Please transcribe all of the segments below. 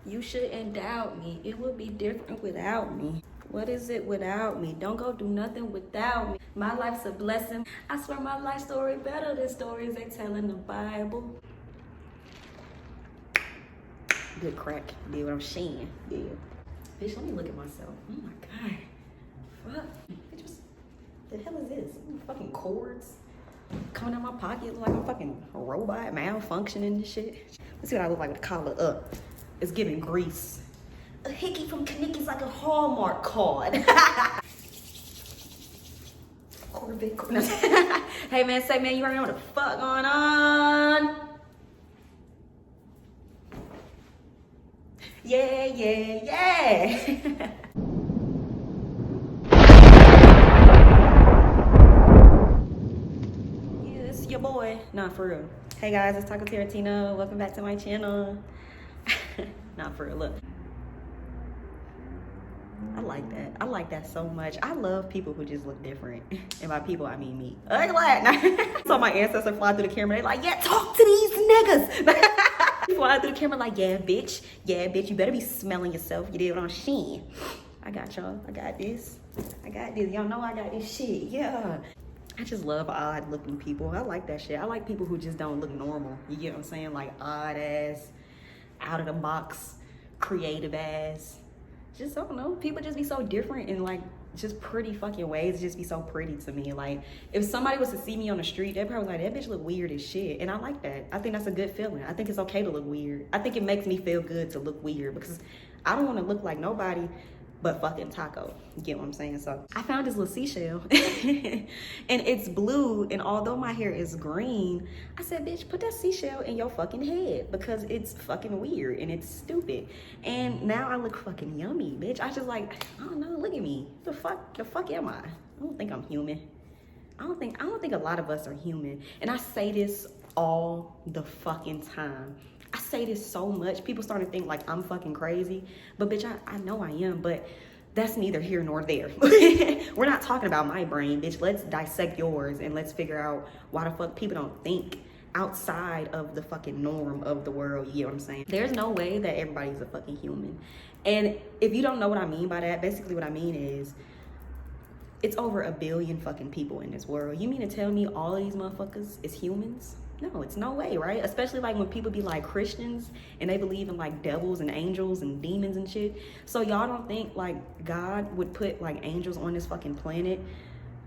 You shouldn't doubt me. It would be different without me. What is it without me? Don't go do nothing without me. My life's a blessing. I swear my life story better than stories they tell in the Bible. Good crack. Did what I'm saying. Yeah. Bitch, let me look at myself. Oh my God. Fuck. Bitch, what the hell is this? Fucking cords coming out my pocket. Look like I'm fucking a robot, malfunctioning and shit. Let's see what I look like with the collar up. It's giving grease. A hickey from Kanicki's like a Hallmark card. Corvette. Hey man, say man, you already know what the fuck going on. Yeah, yeah, yeah. Yes, your boy. Nah, for real. Hey guys, it's Taurus. Welcome back to my channel. Nah, for real, look. I like that. I like that so much. I love people who just look different. And by people, I mean me. I'm glad. So my ancestors fly through the camera. They're like, yeah, talk to these niggas. Fly through the camera like, yeah, bitch. Yeah, bitch. You better be smelling yourself. You did what I'm saying. I got y'all. I got this. I got this. Y'all know I got this shit. Yeah. I just love odd looking people. I like that shit. I like people who just don't look normal. You get what I'm saying? Like odd ass, out of the box, creative ass. Just, I don't know, people just be so different in like just pretty fucking ways. Just be so pretty to me. Like if somebody was to see me on the street, they'd probably like, that bitch look weird as shit. And I like that. I think that's a good feeling. I think it's okay to look weird. I think it makes me feel good to look weird because I don't want to look like nobody but fucking Taco. You get what I'm saying? So I found this little seashell and it's blue, and although my hair is green, I said, bitch, put that seashell in your fucking head because it's fucking weird and it's stupid. And now I look fucking yummy, bitch. I just like, I don't know, look at me. The fuck am I? I don't think I'm human. I don't think a lot of us are human. And I say this all the fucking time. I say this so much. People start to think like I'm fucking crazy. But bitch, I know I am, but that's neither here nor there. We're not talking about my brain, bitch. Let's dissect yours and let's figure out why the fuck people don't think outside of the fucking norm of the world. You get what I'm saying? There's no way that everybody's a fucking human. And if you don't know what I mean by that, basically what I mean is it's over 1 billion fucking people in this world. You mean to tell me all of these motherfuckers is humans? No, it's no way, right? Especially like when people be like Christians and they believe in like devils and angels and demons and shit. So y'all don't think like God would put like angels on this fucking planet,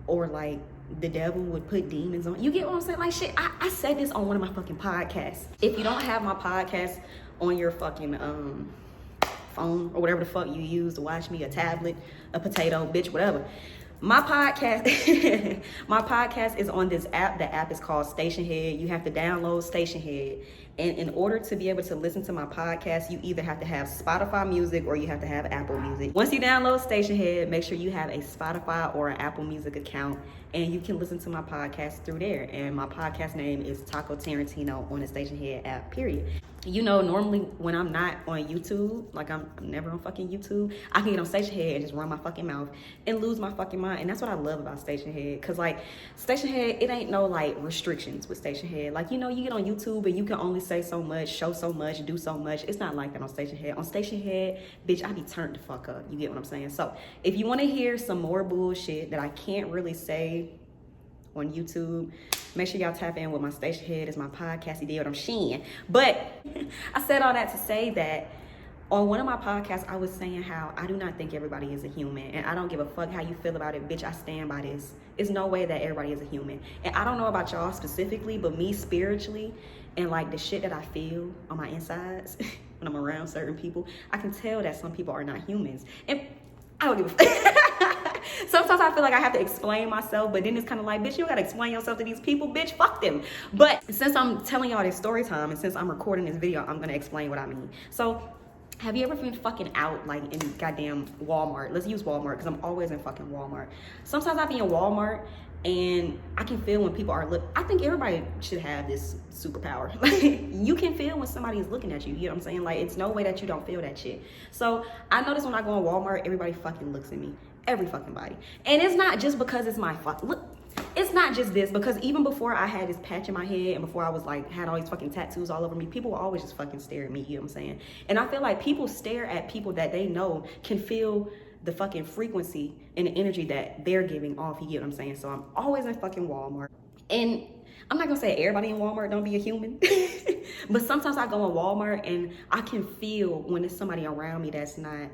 or like the devil would put demons on? You get what I'm saying? Like shit, I said this on one of my fucking podcasts. If you don't have my podcast on your fucking phone or whatever the fuck you use to watch me, a tablet, a potato, bitch, whatever. My podcast, my podcast is on this app. The app is called Station Head. You have to download Station Head. And in order to be able to listen to my podcast, you either have to have Spotify Music or you have to have Apple Music. Once you download Station Head, make sure you have a Spotify or an Apple Music account, and you can listen to my podcast through there. And my podcast name is Taco Tarantino on the Station Head app, period. You know, normally when I'm not on YouTube, like I'm never on fucking YouTube, I can get on Station Head and just run my fucking mouth and lose my fucking mind. And that's what I love about Station Head. Cause like Station Head, it ain't no like restrictions with Station Head. Like, you know, you get on YouTube and you can only say so much, show so much, do so much. It's not like that on Station Head. On Station Head, bitch, I be turned the fuck up. You get what I'm saying? So if you want to hear some more bullshit that I can't really say on YouTube, make sure y'all tap in with my Station Head. It's my podcast. You did what I'm saying. But I said all that to say that on one of my podcasts, I was saying how I do not think everybody is a human, and I don't give a fuck how you feel about it, bitch. I stand by this. It's no way that everybody is a human. And I don't know about y'all specifically, but me spiritually and like the shit that I feel on my insides when I'm around certain people, I can tell that some people are not humans. And I don't give a fuck. Sometimes I feel like I have to explain myself, but then it's kind of like, bitch, you gotta explain yourself to these people, bitch, fuck them. But since I'm telling y'all this story time and since I'm recording this video, I'm gonna explain what I mean. So have you ever been fucking out like in goddamn Walmart? Let's use Walmart because I'm always in fucking Walmart. Sometimes I be in Walmart and I can feel when people are I think everybody should have this superpower. You can feel when somebody is looking at you. You know what I'm saying? Like, it's no way that you don't feel that shit. So I notice when I go in Walmart, everybody fucking looks at me. Every fucking body. And it's not just because it's my fuck. Look, it's not just this, because even before I had this patch in my head and before I was like, had all these fucking tattoos all over me, people will always just fucking stare at me, you know what I'm saying? And I feel like people stare at people that they know can feel the fucking frequency and the energy that they're giving off, you get what I'm saying? So I'm always in fucking Walmart. And I'm not gonna say everybody in Walmart don't be a human, but sometimes I go in Walmart and I can feel when there's somebody around me that's not,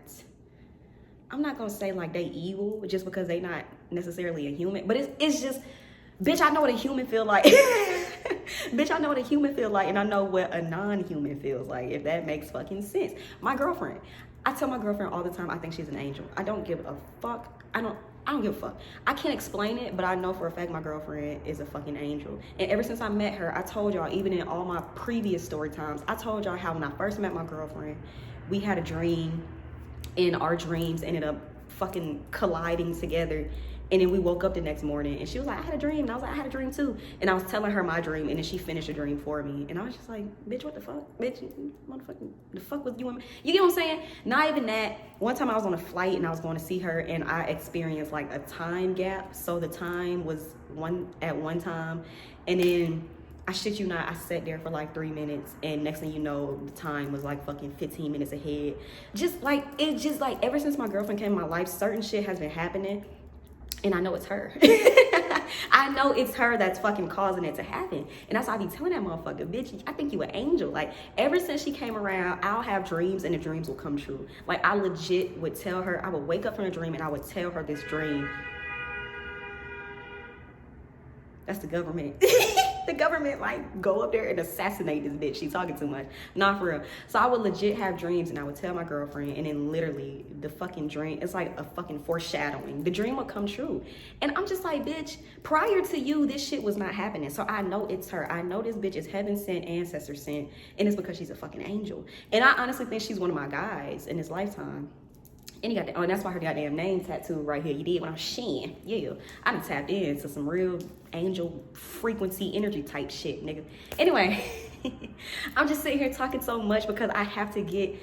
I'm not gonna say like they evil just because they not necessarily a human, but it's just, bitch, I know what a human feel like. Bitch, I know what a human feel like, and I know what a non-human feels like, if that makes fucking sense. My girlfriend, I tell my girlfriend all the time I think she's an angel. I don't give a fuck. I don't give a fuck. I can't explain it, but I know for a fact my girlfriend is a fucking angel. And ever since I met her, I told y'all, even in all my previous story times, I told y'all how when I first met my girlfriend, we had a dream, and our dreams ended up fucking colliding together. And then we woke up the next morning and she was like, I had a dream. And I was like, I had a dream too. And I was telling her my dream, and then she finished the dream for me. And I was just like, bitch, what the fuck? Bitch, motherfucking, the fuck was you and me? You get what I'm saying? Not even that. One time I was on a flight and I was going to see her, and I experienced like a time gap. So the time was at one time. And then, I shit you not, I sat there for like 3 minutes, and next thing you know, the time was like fucking 15 minutes ahead. Just like, it's just like, ever since my girlfriend came in my life, certain shit has been happening. And I know it's her. I know it's her that's fucking causing it to happen. And that's why I be telling that motherfucker, bitch, I think you an angel. Like, ever since she came around, I'll have dreams and the dreams will come true. Like, I legit would tell her, I would wake up from a dream and I would tell her this dream. That's the government. The government, like, go up there and assassinate this bitch. She talking too much. Not for real. So I would legit have dreams, and I would tell my girlfriend, and then literally the fucking dream, it's like a fucking foreshadowing. The dream would come true. And I'm just like, bitch, prior to you, this shit was not happening. So I know it's her. I know this bitch is heaven sent, ancestor sent, and it's because she's a fucking angel. And I honestly think she's one of my guys in this lifetime. And you got and that's why her goddamn name tattoo right here. You did when I'm Shin. Yeah, I done tapped into some real angel frequency energy type shit, nigga. Anyway, I'm just sitting here talking so much because I have to get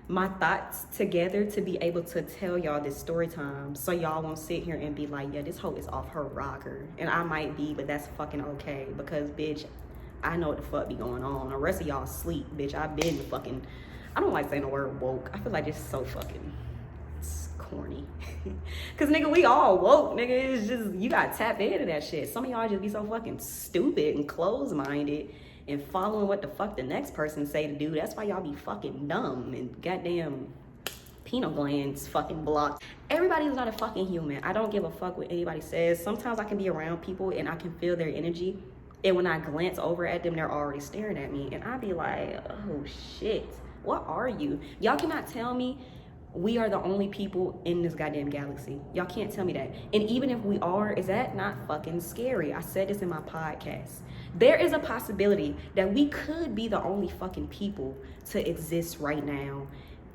my thoughts together to be able to tell y'all this story time, so y'all won't sit here and be like, yeah, this hoe is off her rocker. And I might be, but that's fucking okay, because bitch, I know what the fuck be going on. The rest of y'all sleep, bitch. I've been fucking, I don't like saying the word woke. I feel like it's so fucking corny. Cause nigga, we all woke, nigga. It's just, you gotta tap into that shit. Some of y'all just be so fucking stupid and closed-minded and following what the fuck the next person say to do. That's why y'all be fucking dumb and goddamn pineal glands fucking blocked. Everybody's not a fucking human. I don't give a fuck what anybody says. Sometimes I can be around people and I can feel their energy, and when I glance over at them, they're already staring at me, and I be like, oh shit, what are you? Y'all cannot tell me we are the only people in this goddamn galaxy. Y'all can't tell me that. And even if we are, is that not fucking scary? I said this in my podcast. There is a possibility that we could be the only fucking people to exist right now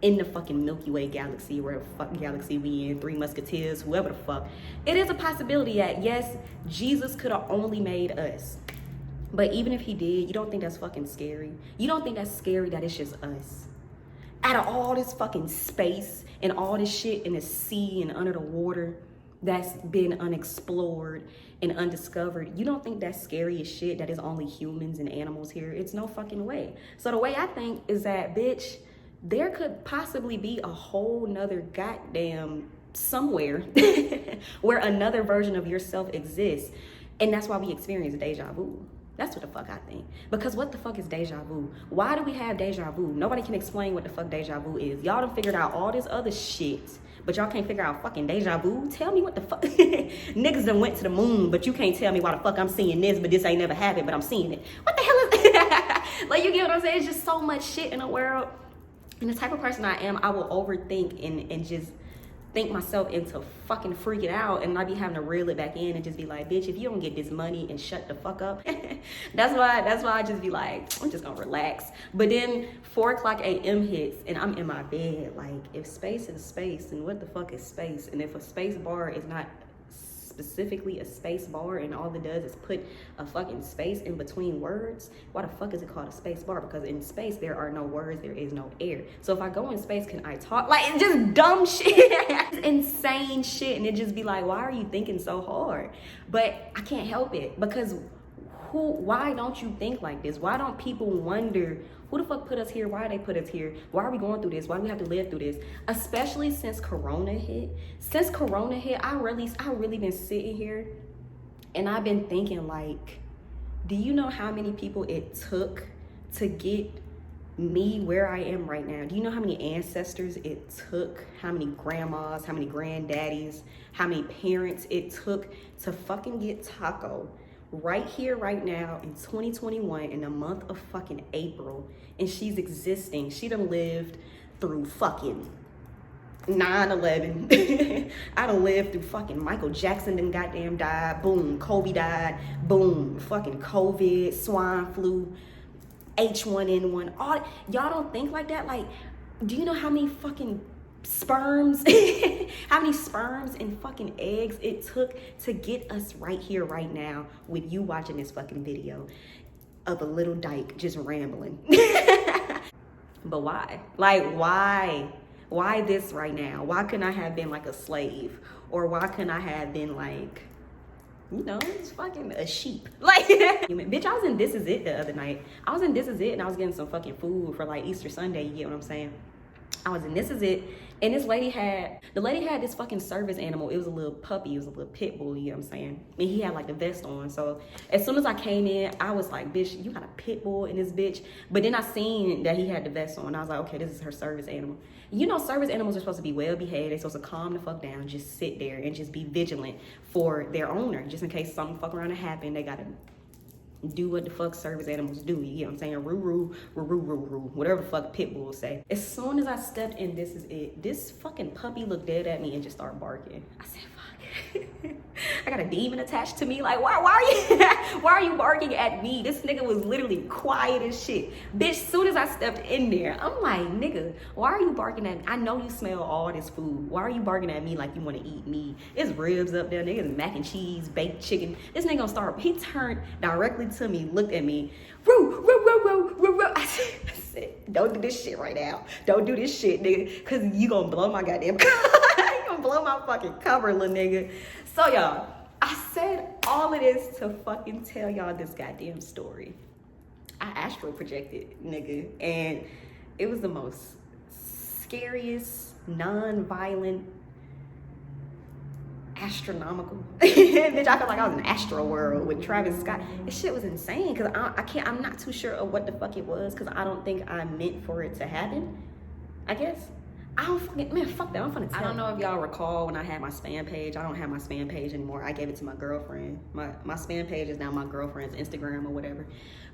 in the fucking Milky Way galaxy, where the fucking galaxy we in, Three Musketeers, whoever the fuck. It is a possibility that, yes, Jesus could have only made us. But even if he did, you don't think that's fucking scary? You don't think that's scary that it's just us? Out of all this fucking space and all this shit in the sea and under the water that's been unexplored and undiscovered, you don't think that's scary as shit that is only humans and animals here? It's no fucking way. So the way I think is that, bitch, there could possibly be a whole nother goddamn somewhere where another version of yourself exists. And that's why we experience deja vu. That's what the fuck I think. Because what the fuck is deja vu? Why do we have deja vu? Nobody can explain what the fuck deja vu is. Y'all done figured out all this other shit, but y'all can't figure out fucking deja vu? Tell me what the fuck. Niggas done went to the moon, but you can't tell me why the fuck I'm seeing this, but this ain't never happened, but I'm seeing it. What the hell is Like, you get what I'm saying? It's just so much shit in the world. And the type of person I am, I will overthink and just think myself into fucking freaking out, and I be having to reel it back in and just be like, bitch, if you don't get this money and shut the fuck up. that's why I just be like, I'm just gonna relax. But then 4:00 a.m. hits and I'm in my bed, like, if space is space, then what the fuck is space? And if a space bar is not specifically a space bar, and all it does is put a fucking space in between words, why the fuck is it called a space bar? Because in space there are no words, there is no air. So if I go in space, can I talk? Like, it's just dumb shit. It's insane shit, and it just be like, why are you thinking so hard? But I can't help it, because why don't you think like this? Why don't people wonder, who the fuck put us here? Why they put us here? Why are we going through this? Why do we have to live through this? Especially since Corona hit. Since Corona hit, I really been sitting here and I've been thinking, like, do you know how many people it took to get me where I am right now? Do you know how many ancestors it took? How many grandmas, how many granddaddies, how many parents it took to fucking get Taco right here, right now in 2021 in the month of fucking April, and she's existing. She done lived through fucking 9/11. I done lived through fucking Michael Jackson done goddamn died. Boom, Kobe died. Boom, fucking COVID, swine flu, H1N1. All y'all don't think like that? Like, do you know how many fucking sperms how many sperms and fucking eggs it took to get us right here right now with you watching this fucking video of a little dyke just rambling? But why? Like, why this right now? Why couldn't I have been like a slave? Or why couldn't I have been like, you know, it's fucking a sheep? Like, bitch, I was in This Is It the other night. I was in This Is It and I was getting some fucking food for like Easter Sunday, you get what I'm saying? I was in This Is It, and the lady had this fucking service animal. It was a little puppy, it was a little pit bull, you know what I'm saying? And he had like the vest on. So as soon as I came in, I was like, bitch, you got a pit bull in this bitch? But then I seen that he had the vest on. I was like, okay, this is her service animal. You know, service animals are supposed to be well behaved. They're supposed to calm the fuck down, just sit there and just be vigilant for their owner, just in case something fuck around to happen. They gotta do what the fuck service animals do, you know what I'm saying? Roo, roo, roo, roo, roo, roo, whatever the fuck pit bulls say. As soon as I stepped in This Is It, this fucking puppy looked dead at me and just started barking. I said, fuck. I got a demon attached to me. Like, why are you barking at me? This nigga was literally quiet as shit. Bitch, soon as I stepped in there, I'm like, nigga, why are you barking at me? I know you smell all this food. Why are you barking at me like you want to eat me? There's ribs up there, niggas, mac and cheese, baked chicken. This nigga gonna start, he turned directly to me, looked at me, roo, roo, roo, roo, roo, roo. I said, don't do this shit right now. Don't do this shit, nigga, cause you gonna blow my goddamn you gonna blow my fucking cover, little nigga. So y'all, I said all of this to fucking tell y'all this goddamn story. I astral projected, nigga, and it was the most scariest, non-violent, astronomical. Bitch, I felt like I was in ASTR0 with Travis Scott. This shit was insane, because I'm not too sure of what the fuck it was, because I don't think I meant for it to happen, I guess. I don't fucking, man, fuck that. I'm finna tell. I don't know if y'all recall when I had my spam page. I don't have my spam page anymore. I gave it to my girlfriend. My spam page is now my girlfriend's Instagram or whatever.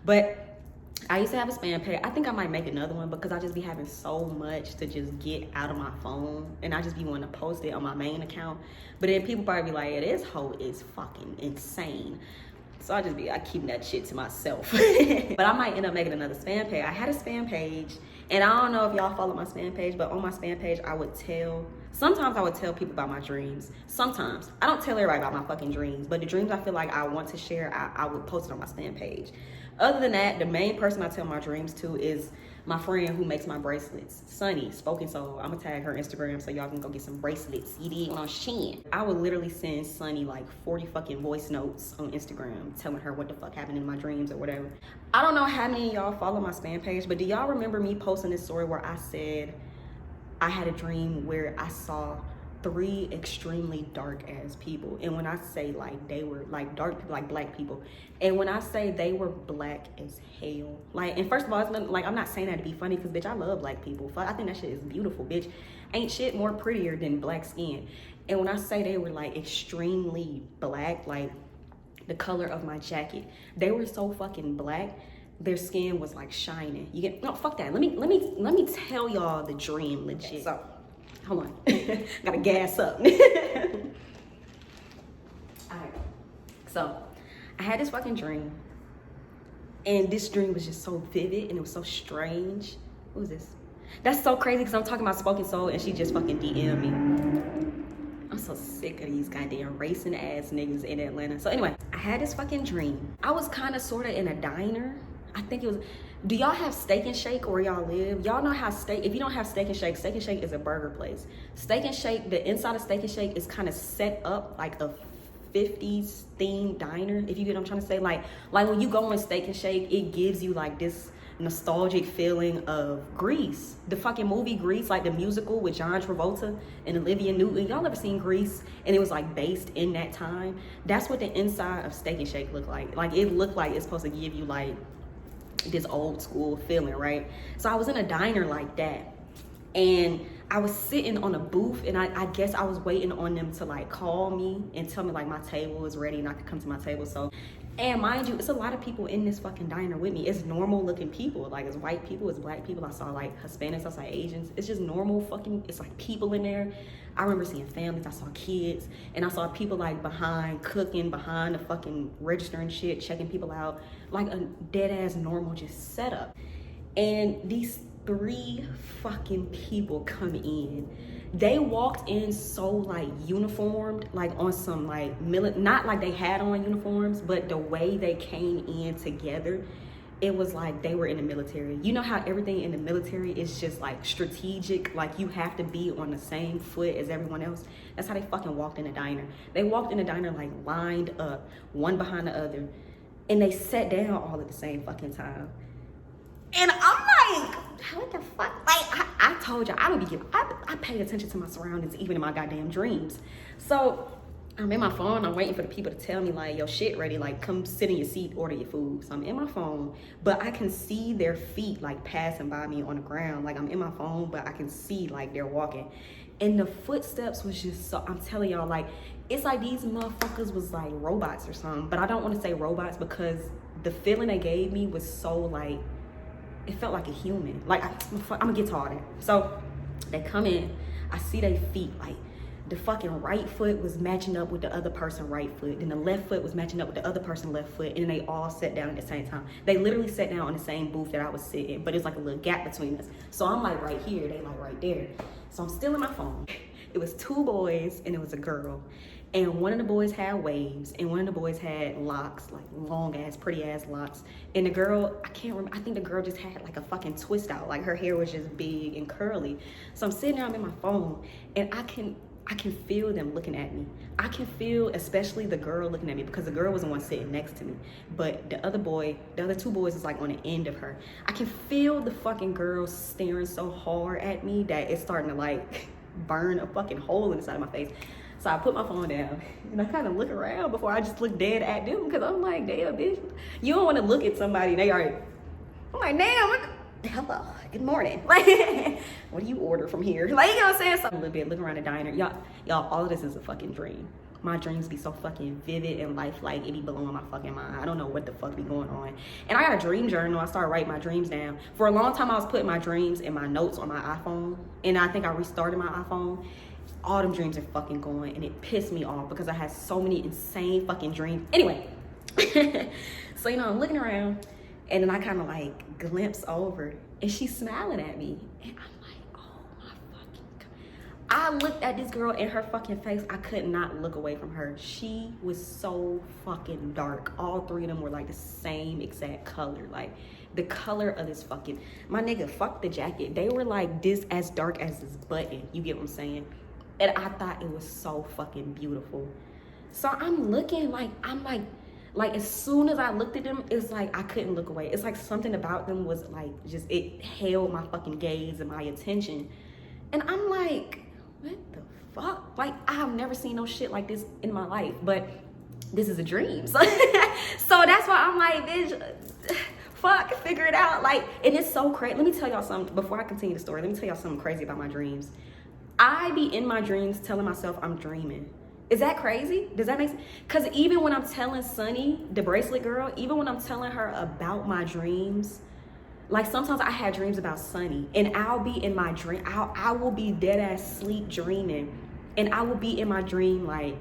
But I used to have a spam page. I think I might make another one, because I just be having so much to just get out of my phone, and I just be wanting to post it on my main account. But then people probably be like, yeah, this hoe is fucking insane. So I keep that shit to myself. But I might end up making another spam page. I had a spam page, and I don't know if y'all follow my spam page, but on my spam page, sometimes I would tell people about my dreams. Sometimes. I don't tell everybody about my fucking dreams, but the dreams I feel like I want to share, I would post it on my spam page. Other than that, the main person I tell my dreams to is my friend who makes my bracelets, Sunny, Spoken Soul. I'm gonna tag her Instagram so y'all can go get some bracelets. You dig what I'm saying? I would literally send Sunny like 40 fucking voice notes on Instagram telling her what the fuck happened in my dreams or whatever. I don't know how many of y'all follow my spam page, but do y'all remember me posting this story where I said I had a dream where I saw 3 extremely dark ass people? And when I say like they were like dark people, like black people, and when I say they were black as hell, like, and first of all, it's not, like, I'm not saying that to be funny, because bitch, I love black people. I think that shit is beautiful, bitch. Ain't shit more prettier than black skin. And when I say they were like extremely black, like the color of my jacket, they were so fucking black, their skin was like shining. You get, no, fuck that. Let me tell y'all the dream legit. Okay, so hold on. Gotta gas up. Alright. So I had this fucking dream. And this dream was just so vivid and it was so strange. What was this? That's so crazy, because I'm talking about Spoken Soul and she just fucking DM'd me. I'm so sick of these goddamn racing ass niggas in Atlanta. So anyway, I had this fucking dream. I was kind of sort of in a diner. I think it was, do y'all have Steak and Shake where y'all live? Y'all know how if you don't have Steak and Shake is a burger place. Steak and Shake, the inside of Steak and Shake is kind of set up like a 50s themed diner, if you get what I'm trying to say. Like when you go in Steak and Shake, it gives you like this nostalgic feeling of Grease, the fucking movie Grease, like the musical with John Travolta and Olivia Newton. Y'all ever seen Grease? And it was like based in that time. That's what the inside of Steak and Shake looked like. Like it looked like it's supposed to give you like this old school feeling, right? So I was in a diner like that, and I was sitting on a booth, and I guess I was waiting on them to like call me and tell me like my table was ready and I could come to my table. So, and mind you, it's a lot of people in this fucking diner with me. It's normal looking people, like it's white people, it's black people. I saw like Hispanics, I saw Asians. It's just normal fucking, it's like people in there. I remember seeing families, I saw kids, and I saw people like cooking behind the fucking register and shit, checking people out, like a dead ass normal just setup. And these 3 fucking people come in. They walked in so like uniformed, like on some like not like they had on uniforms, but the way they came in together, it was like they were in the military. You know how everything in the military is just like strategic, like you have to be on the same foot as everyone else? That's how they fucking walked in the diner. They walked in the diner like lined up, one behind the other, and they sat down all at the same fucking time. And I'm like, what the fuck? Like, I told you, I don't be giving, I pay attention to my surroundings even in my goddamn dreams. So I'm in my phone, I'm waiting for the people to tell me like, yo, shit ready, like come sit in your seat, order your food. So I'm in my phone, but I can see their feet like passing by me on the ground. Like I'm in my phone, but I can see like they're walking. And the footsteps was just so, I'm telling y'all, like, it's like these motherfuckers was like robots or something. But I don't want to say robots because the feeling they gave me was so like, it felt like a human. Like, I'm gonna get to all that. So they come in, I see their feet, like the fucking right foot was matching up with the other person's right foot, and the left foot was matching up with the other person's left foot, and they all sat down at the same time. They literally sat down on the same booth that I was sitting, but it's like a little gap between us. So I'm like right here, they like right there. So I'm still in my phone. It was 2 boys and it was a girl. And one of the boys had waves, and one of the boys had locks, like long ass, pretty ass locks. And the girl, I can't remember, I think the girl just had like a fucking twist out. Like her hair was just big and curly. So I'm sitting there, I'm in my phone, and I can feel them looking at me. I can feel, especially the girl looking at me, because the girl was the one sitting next to me. But the other 2 boys is like on the end of her. I can feel the fucking girl staring so hard at me that it's starting to like burn a fucking hole in the side of my face. So I put my phone down and I kind of look around before I just look dead at them, because I'm like, damn, bitch, you don't want to look at somebody. They are, I'm like, damn, hello, good morning. Like, what do you order from here? Like, you know what I'm saying? So a little bit, look around the diner. Y'all, all of this is a fucking dream. My dreams be so fucking vivid and lifelike, it be blowing my fucking mind. I don't know what the fuck be going on. And I got a dream journal. I started writing my dreams down. For a long time, I was putting my dreams in my notes on my iPhone. And I think I restarted my iPhone. All them dreams are fucking going, and it pissed me off because I had so many insane fucking dreams. Anyway, so you know, I'm looking around, and then I kind of like glimpse over, and she's smiling at me, and I'm like, oh my fucking God. I looked at this girl in her fucking face. I could not look away from her. She was so fucking dark. All 3 of them were like the same exact color, like the color of this fucking, my nigga, fuck the jacket. They were like this as dark as this button. You get what I'm saying? And I thought it was so fucking beautiful. So I'm looking, like, I'm like as soon as I looked at them, it's like I couldn't look away. It's like something about them was like, just, it held my fucking gaze and my attention. And I'm like, what the fuck? Like, I've never seen no shit like this in my life, but this is a dream. So, so that's why I'm like, bitch, fuck, figure it out. Like, and it's so crazy. Let me tell y'all something, before I continue the story, let me tell y'all something crazy about my dreams. I be in my dreams telling myself I'm dreaming. Is that crazy? Does that make sense? Because even when I'm telling Sunny, the bracelet girl, even when I'm telling her about my dreams, like sometimes I had dreams about Sunny, and I'll be in my dream, I will be dead ass sleep dreaming, and I will be in my dream like,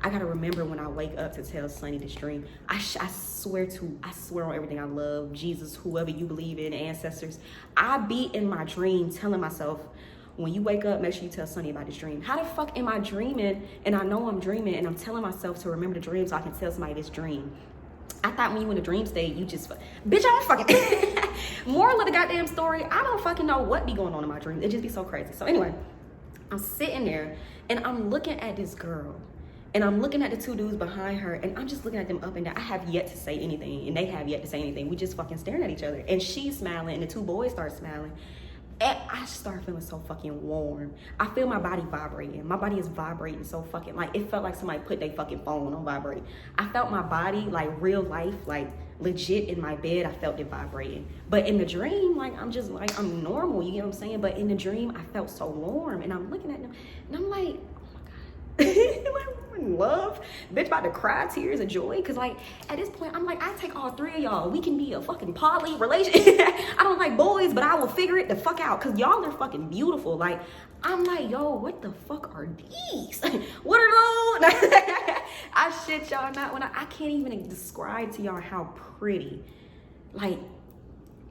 I gotta remember when I wake up to tell Sunny this dream. I swear on everything I love, Jesus, whoever you believe in, ancestors. I be in my dream telling myself, when you wake up, make sure you tell Sonny about this dream. How the fuck am I dreaming and I know I'm dreaming and I'm telling myself to remember the dream so I can tell somebody this dream? I thought when you in a dream state, you just, bitch, I don't fucking, moral of the goddamn story, I don't fucking know what be going on in my dreams. It just be so crazy. So anyway, I'm sitting there and I'm looking at this girl and I'm looking at the two dudes behind her and I'm just looking at them up and down. I have yet to say anything and they have yet to say anything. We just fucking staring at each other and she's smiling and the two boys start smiling. And I start feeling so fucking warm. I feel my body vibrating. My body is vibrating so fucking, like, it felt like somebody put their fucking phone on vibrate. I felt my body, like, real life, like, legit in my bed, I felt it vibrating. But in the dream, like, I'm just, like, I'm normal, you get what I'm saying? But in the dream, I felt so warm. And I'm looking at them, and I'm like, oh my God. I'm in love, bitch, about to cry tears of joy. Because, like, at this point, I'm like, I take all three of y'all. We can be a fucking poly relationship. I don't like boys, but I will figure it the fuck out. Because y'all are fucking beautiful. Like, I'm like, yo, what the fuck are these? What are those? I shit y'all not when I can't even describe to y'all how pretty. Like,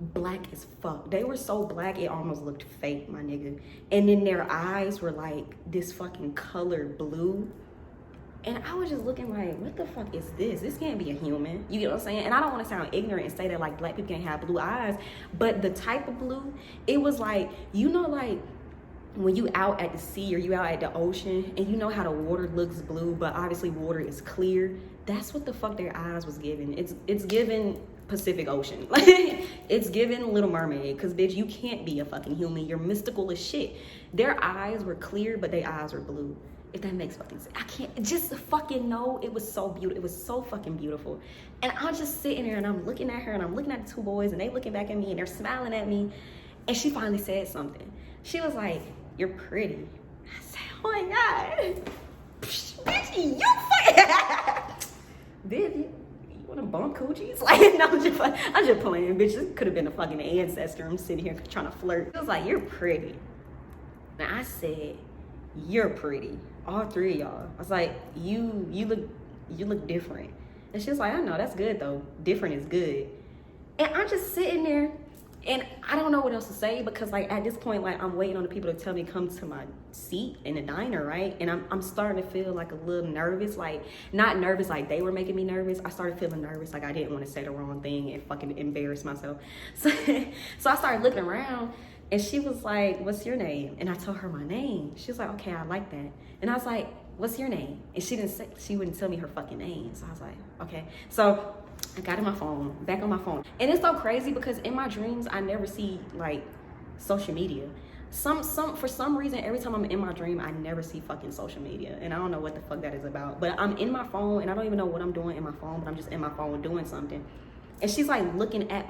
black as fuck. They were so black it almost looked fake, my nigga. And then their eyes were like this fucking color blue. And I was just looking like, what the fuck is this? This can't be a human. You get what I'm saying? And I don't want to sound ignorant and say that like black people can't have blue eyes, but the type of blue, it was like, you know, like when you out at the sea or you out at the ocean and you know how the water looks blue, but obviously water is clear. That's what the fuck their eyes was giving. It's giving Pacific Ocean. Like, it's giving Little Mermaid. Because, bitch, you can't be a fucking human. You're mystical as shit. Their eyes were clear, but their eyes were blue. If that makes fucking sense. I can't just fucking know. It was so beautiful. It was so fucking beautiful. And I'm just sitting there and I'm looking at her and I'm looking at the two boys and they looking back at me and they're smiling at me. And she finally said something. She was like, "You're pretty." I said, "Oh my God. Bitch, you fucking bitch, you wanna bump coochies?" Like, no, I'm just playing, bitch. This could have been a fucking ancestor. I'm sitting here trying to flirt. It was like, "You're pretty." And I said, "You're pretty." All three of y'all. I was like, you look different. And she was like, "I know, that's good though. Different is good." And I'm just sitting there and I don't know what else to say because like at this point, like I'm waiting on the people to tell me come to my seat in the diner, right? And I'm starting to feel like a little nervous, like not nervous like they were making me nervous. I started feeling nervous, like I didn't want to say the wrong thing and fucking embarrass myself. So I started looking around and she was like, "What's your name?" And I told her my name. She was like, "Okay, I like that." And I was like, "What's your name?" And she wouldn't tell me her fucking name. So I was like, okay. So I got in my phone, back on my phone. And it's so crazy because in my dreams, I never see like social media. For some reason, every time I'm in my dream, I never see fucking social media. And I don't know what the fuck that is about. But I'm in my phone and I don't even know what I'm doing in my phone, but I'm just in my phone doing something. And she's like looking at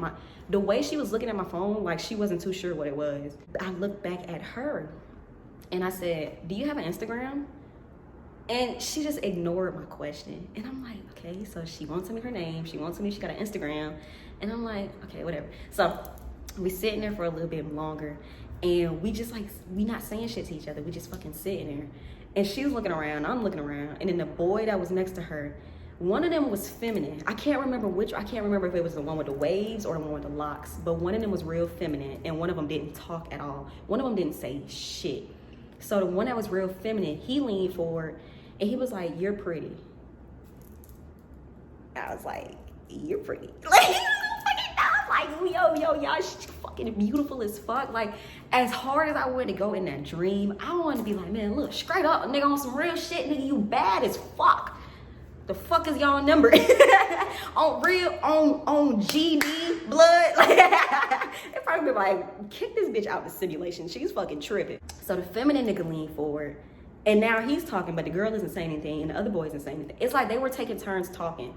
the way she was looking at my phone, like she wasn't too sure what it was. I looked back at her and I said, "Do you have an Instagram?" And she just ignored my question. And I'm like, okay, so she won't tell me her name. She won't tell me she got an Instagram. And I'm like, okay, whatever. So we sitting there for a little bit longer and we just like, we not saying shit to each other. We just fucking sitting there. And she's looking around, I'm looking around. And then the boy that was next to her, one of them was feminine. I can't remember if it was the one with the waves or the one with the locks, but one of them was real feminine and one of them didn't talk at all. One of them didn't say shit. So the one that was real feminine, he leaned forward and he was like, "You're pretty." I was like, "You're pretty." Like, yo, y'all, she's fucking beautiful as fuck. Like, as hard as I wanted to go in that dream, I wanted to be like, man, look, straight up, nigga, on some real shit, nigga, you bad as fuck. The fuck is y'all number? on GD blood? Like, they probably be like, kick this bitch out the simulation. She's fucking tripping. So the feminine nigga leaned forward and now he's talking, but the girl isn't saying anything and the other boy isn't saying anything. It's like they were taking turns talking.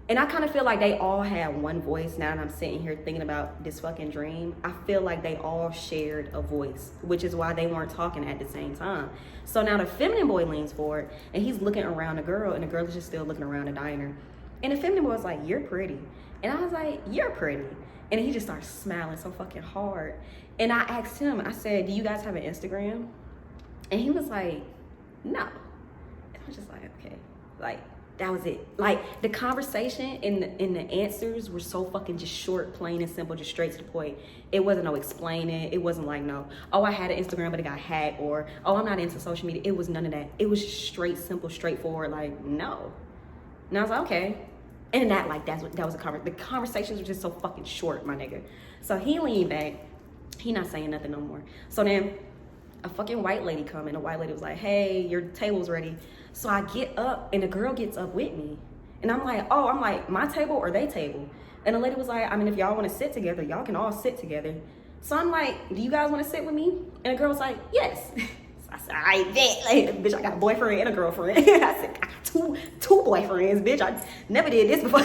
And I kind of feel like they all had one voice. Now that I'm sitting here thinking about this fucking dream, I feel like they all shared a voice, which is why they weren't talking at the same time. So now the feminine boy leans forward and he's looking around the girl and the girl is just still looking around the diner. And the feminine boy was like, "You're pretty." And I was like, "You're pretty." And he just starts smiling so fucking hard. And I asked him, I said, "Do you guys have an Instagram?" And he was like, "No." And I was just like, okay, like, that was it. Like, the conversation and the answers were so fucking just short, plain and simple, just straight to the point. It wasn't no explaining. It wasn't like, no, oh, I had an Instagram, but it got hacked, or, oh, I'm not into social media. It was none of that. It was just straight, simple, straightforward, like, no. And I was like, okay. And that was the conversations were just so fucking short, my nigga. So he leaned back. He not saying nothing no more. So then a fucking white lady come and the white lady was like, hey, your table's ready. So I get up and the girl gets up with me. And I'm like, my table or they table? And the lady was like, I mean, if y'all want to sit together, y'all can all sit together. So I'm like, do you guys want to sit with me? And the girl was like, yes. So I said, I bet. Like, bitch, I got a boyfriend and a girlfriend. I said, I got two boyfriends, bitch. I never did this before.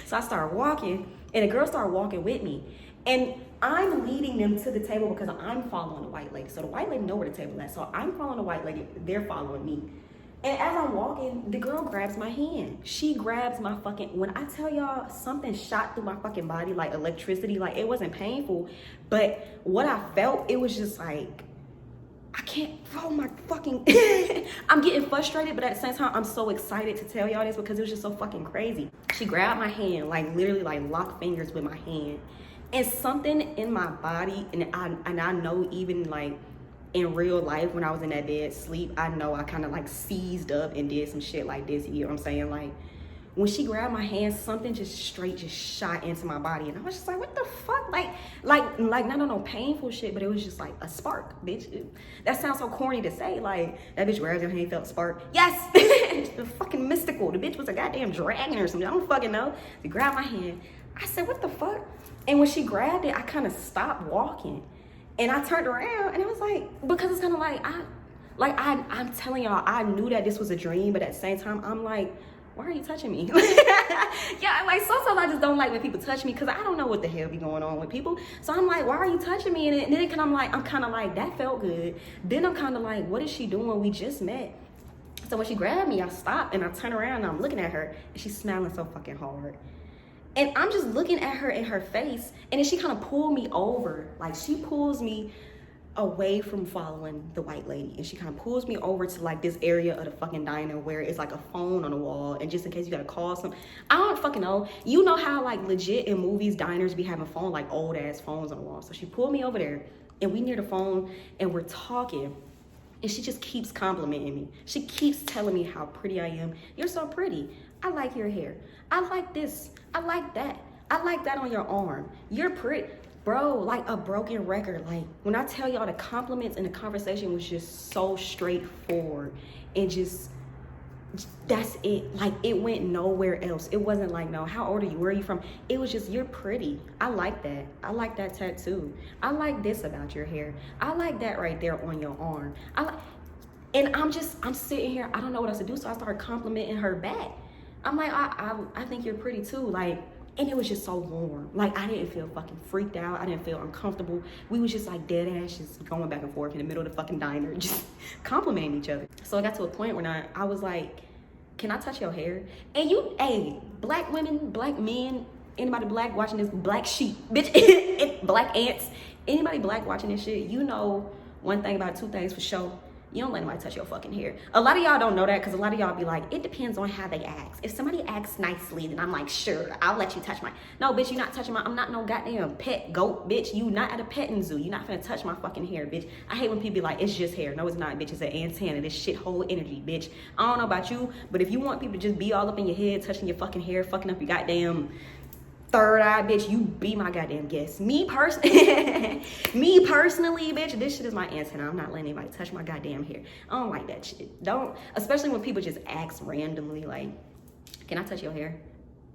So I started walking and the girl started walking with me. And I'm leading them to the table because I'm following the white lady. So the white lady know where the table is. So I'm following the white lady. They're following me. And as I'm walking, the girl grabs my hand. She grabs my fucking, when I tell y'all something shot through my fucking body like electricity, like it wasn't painful, but what I felt, it was just like, I can't, oh my fucking, I'm getting frustrated, but at the same time, I'm so excited to tell y'all this because it was just so fucking crazy. She grabbed my hand, like literally like locked fingers with my hand. And something in my body, and I know even like in real life when I was in that bed sleep, I know I kind of like seized up and did some shit like this, you know what I'm saying? Like when she grabbed my hand, something just shot into my body. And I was just like, what the fuck? Like not no painful shit, but it was just like a spark, bitch. That sounds so corny to say. Like, that bitch grabs your hand, felt a spark. Yes! It's fucking mystical. The bitch was a goddamn dragon or something. I don't fucking know. She grabbed my hand. I said, what the fuck? And when she grabbed it, I kind of stopped walking. And I turned around and I was like, because it's kind of like, I'm telling y'all, I knew that this was a dream, but at the same time, I'm like, why are you touching me? Yeah, like sometimes I just don't like when people touch me because I don't know what the hell be going on with people. So I'm like, why are you touching me? And then I'm kind of like, that felt good. Then I'm kind of like, what is she doing? We just met. So when she grabbed me, I stopped and I turned around and I'm looking at her and she's smiling so fucking hard. And I'm just looking at her in her face, and then she kind of pulled me over. Like, she pulls me away from following the white lady, and she kind of pulls me over to like this area of the fucking diner where it's like a phone on the wall, and just in case you gotta call some, I don't fucking know. You know how like legit in movies diners be having phone, like old ass phones on the wall. So she pulled me over there, and we near the phone, and we're talking. And she just keeps complimenting me. She keeps telling me how pretty I am. You're so pretty. I like your hair. I like this. I like that. I like that on your arm. You're pretty. Bro, like a broken record. Like when I tell y'all the compliments and the conversation was just so straightforward and just, that's it. Like it went nowhere else. It wasn't like, no, how old are you? Where are you from? It was just, you're pretty. I like that. I like that tattoo. I like this about your hair. I like that right there on your arm. And I'm sitting here, I don't know what else to do. So I started complimenting her back. I'm like, I think you're pretty too. Like, and it was just so warm. Like, I didn't feel fucking freaked out. I didn't feel uncomfortable. We was just like dead ass, just going back and forth in the middle of the fucking diner, just complimenting each other. So I got to a point where I was like, can I touch your hair? And hey, black women, black men, anybody black watching this, black sheep, bitch, black ants, anybody black watching this shit, you know one thing about two things for sure. You don't let anybody touch your fucking hair. A lot of y'all don't know that because a lot of y'all be like, it depends on how they ask. If somebody asks nicely, then I'm like, sure, I'll let you touch mine. No, bitch, you're not touching mine. I'm not no goddamn pet goat, bitch. You not at a petting zoo. You're not gonna touch my fucking hair, bitch. I hate when people be like, it's just hair. No, it's not, bitch. It's an antenna. This shit whole energy, bitch. I don't know about you, but if you want people to just be all up in your head, touching your fucking hair, fucking up your goddamn third eye, bitch, you be my goddamn guest. Me personally, bitch, this shit is my antenna. I'm not letting anybody touch my goddamn hair. I don't like that shit. Don't, especially when people just ask randomly, like, can I touch your hair?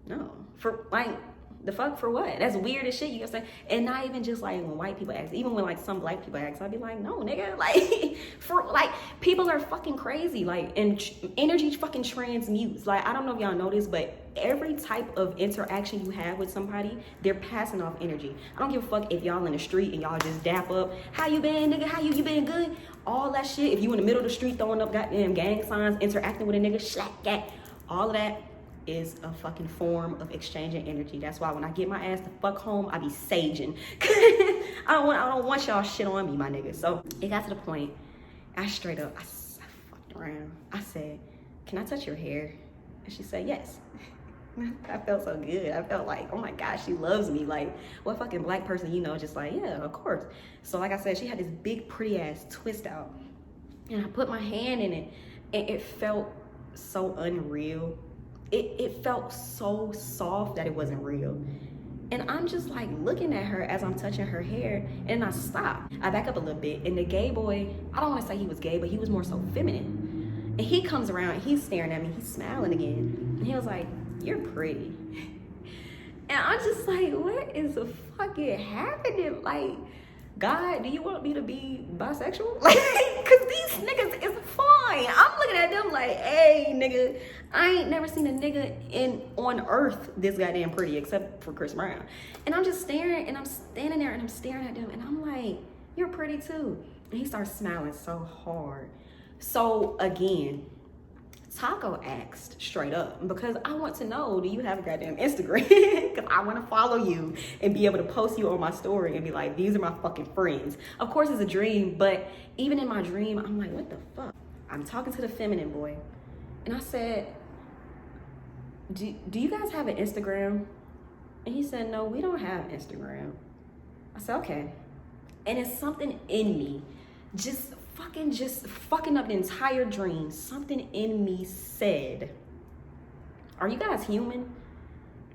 No. For, like, the fuck, for what? That's weird as shit, you know what I'm saying? And not even just like when white people ask, even when like some black people ask, I'd be like, no, nigga, like, for, like, people are fucking crazy, like, and energy fucking transmutes. Like, I don't know if y'all know this, but every type of interaction you have with somebody, they're passing off energy. I don't give a fuck if y'all in the street and y'all just dap up, how you been, nigga, how you been good? All that shit, if you in the middle of the street throwing up goddamn gang signs, interacting with a nigga, slack, gat, all of that is a fucking form of exchanging energy. That's why when I get my ass the fuck home, I be saging. I don't want y'all shit on me, my nigga. So it got to the point, I straight up, I fucked around. I said, can I touch your hair? And she said, yes. I felt so good. I felt like, oh my gosh, she loves me. Like, what fucking black person, you know, just like, yeah, of course. So like I said, she had this big pretty ass twist out. And I put my hand in it and it felt so unreal. It felt so soft that it wasn't real. And I'm just like looking at her as I'm touching her hair, and I stop. I back up a little bit, and the gay boy, I don't want to say he was gay, but he was more so feminine. And he comes around, he's staring at me, he's smiling again. And he was like, you're pretty. And I'm just like, what is the fucking happening? Like, God, do you want me to be bisexual? Like, cause these niggas is fine. I'm looking at them like, hey, nigga, I ain't never seen a nigga on earth this goddamn pretty except for Chris Brown. And I'm just staring, and I'm standing there and I'm staring at them, and I'm like, you're pretty too. And he starts smiling so hard. So again, Taco asked straight up, because I want to know, do you have a goddamn Instagram? Because I want to follow you and be able to post you on my story and be like, these are my fucking friends. Of course, it's a dream, but even in my dream, I'm like, what the fuck? I'm talking to the feminine boy, and I said, do you guys have an Instagram? And he said, no, we don't have Instagram. I said, okay. And it's something in me, just fucking up the entire dream. Something in me said, are you guys human?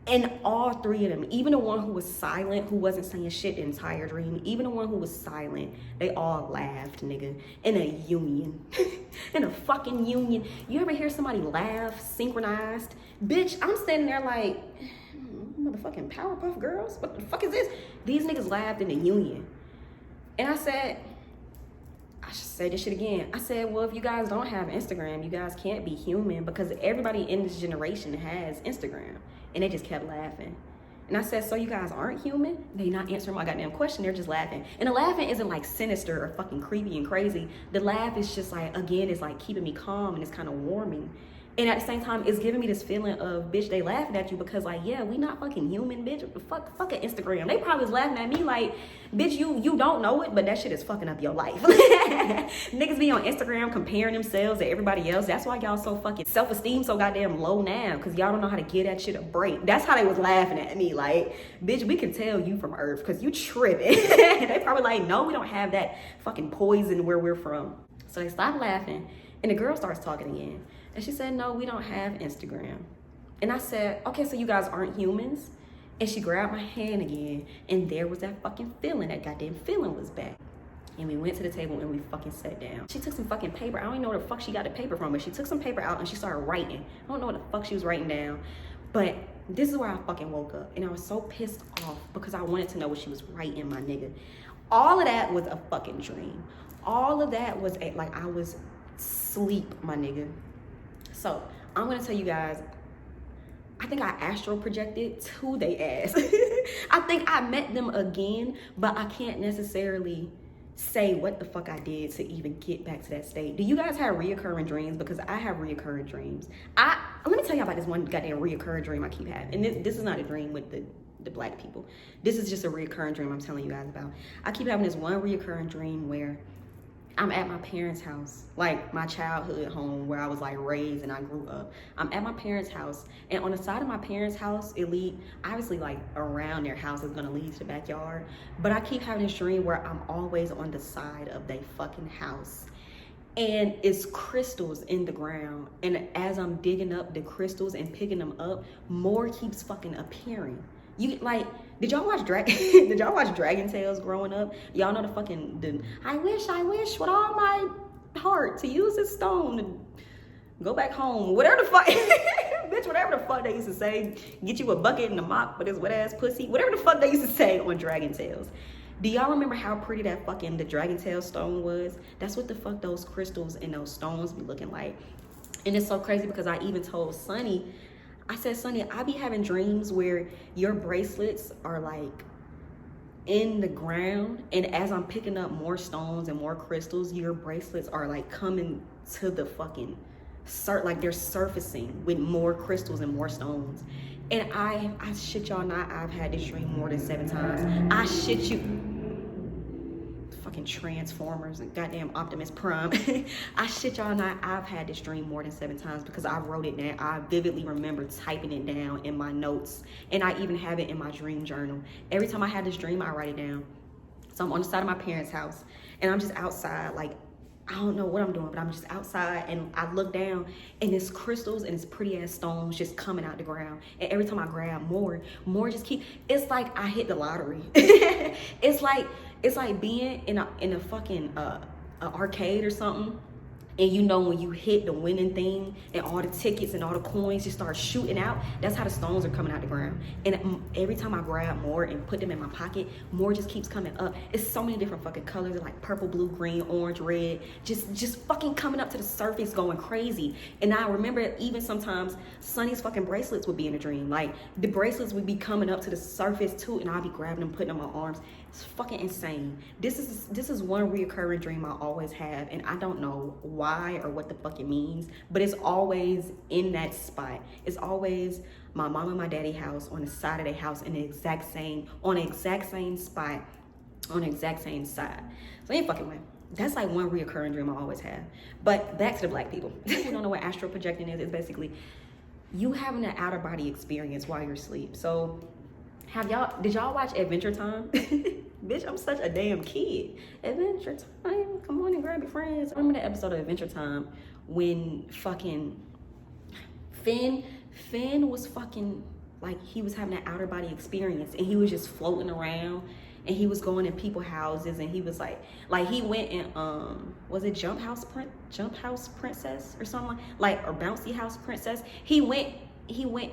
And all three of them, even the one who was silent, who wasn't saying shit the entire dream, even the one who was silent, they all laughed, nigga, in a union. In a fucking union. You ever hear somebody laugh synchronized? Bitch, I'm standing there like, motherfucking Powerpuff Girls? What the fuck is this? These niggas laughed in a union. And I said, I should say this shit again. I said, well, if you guys don't have Instagram, you guys can't be human, because everybody in this generation has Instagram. And they just kept laughing. And I said, so you guys aren't human? They not answering my goddamn question. They're just laughing. And the laughing isn't like sinister or fucking creepy and crazy. The laugh is just like, again, it's like keeping me calm, and it's kind of warming. And at the same time, it's giving me this feeling of, bitch, they laughing at you because, like, yeah, we not fucking human, bitch. Fuck an Instagram. They probably was laughing at me like, bitch, you don't know it, but that shit is fucking up your life. Niggas be on Instagram comparing themselves to everybody else. That's why y'all so fucking self-esteem so goddamn low now, because y'all don't know how to give that shit a break. That's how they was laughing at me. Like, bitch, we can tell you from Earth because you tripping. They probably like, no, we don't have that fucking poison where we're from. So they stopped laughing, and the girl starts talking again. And she said, no, we don't have Instagram. And I said, okay, so you guys aren't humans? And she grabbed my hand again, and there was that fucking feeling. That goddamn feeling was back. And we went to the table and we fucking sat down. She took some fucking paper. I don't even know where the fuck she got the paper from, but she took some paper out and she started writing. I don't know what the fuck she was writing down, but this is where I fucking woke up. And I was so pissed off because I wanted to know what she was writing, my nigga. All of that was a fucking dream. All of that was like I was asleep, my nigga. So I'm gonna tell you guys, I think I astral projected to they ass. I think I met them again, but I can't necessarily say what the fuck I did to even get back to that state. Do you guys have reoccurring dreams? Because I have reoccurring dreams. Let me tell you about this one goddamn reoccurring dream I keep having. And this is not a dream with the black people. This is just a reoccurring dream I'm telling you guys about. I keep having this one reoccurring dream where I'm at my parents' house, like my childhood home where I was like raised and I grew up. I'm at my parents' house, and on the side of my parents' house, it lead, obviously like around their house is gonna lead to the backyard. But I keep having this dream where I'm always on the side of their fucking house. And it's crystals in the ground. And as I'm digging up the crystals and picking them up, more keeps fucking appearing. You like, did y'all watch Dragon Tales growing up? Y'all know I wish with all my heart to use this stone to go back home. Whatever the fuck, bitch, whatever the fuck they used to say. Get you a bucket and a mop for this wet ass pussy. Whatever the fuck they used to say on Dragon Tales. Do y'all remember how pretty that fucking the Dragon Tail stone was? That's what the fuck those crystals and those stones be looking like. And it's so crazy because I even told Sonny, I said, Sonny, I be having dreams where your bracelets are like in the ground, and as I'm picking up more stones and more crystals, your bracelets are like coming to the fucking like they're surfacing with more crystals and more stones. And I shit y'all not, I've had this dream more than 7 times. I shit you. fucking Transformers and goddamn Optimus Prime. I shit y'all not, I've had this dream more than 7 times because I wrote it down. I vividly remember typing it down in my notes, and I even have it in my dream journal. Every time I have this dream, I write it down. So I'm on the side of my parents' house, and I'm just outside, like, I don't know what I'm doing, but I'm just outside, and I look down, and it's crystals and it's pretty ass stones just coming out the ground. And every time I grab more just keep. It's like I hit the lottery. it's like being in a fucking a arcade or something. And you know when you hit the winning thing and all the tickets and all the coins just start shooting out, that's how the stones are coming out the ground. And every time I grab more and put them in my pocket, more just keeps coming up. It's so many different fucking colors, like purple, blue, green, orange, red, just fucking coming up to the surface going crazy. And I remember even sometimes Sonny's fucking bracelets would be in a dream. Like the bracelets would be coming up to the surface too, and I'd be grabbing them, putting them on my arms. It's fucking insane. This is one reoccurring dream I always have, and I don't know why or what the fuck it means, but it's always in that spot. It's always my mom and my daddy house on the side of their house in the exact same spot, on the exact same side. So ain't fucking way. That's like one reoccurring dream I always have. But back to the black people. People don't know what astral projecting is. It's basically you having an outer body experience while you're asleep. So did y'all watch Adventure Time? Bitch, I'm such a damn kid. Adventure Time, come on and grab your friends. I remember the episode of Adventure Time when fucking Finn was fucking, like, he was having an outer body experience and he was just floating around and he was going in people's houses and he was like he went in was it Jump House Princess or something like or Bouncy House Princess. He went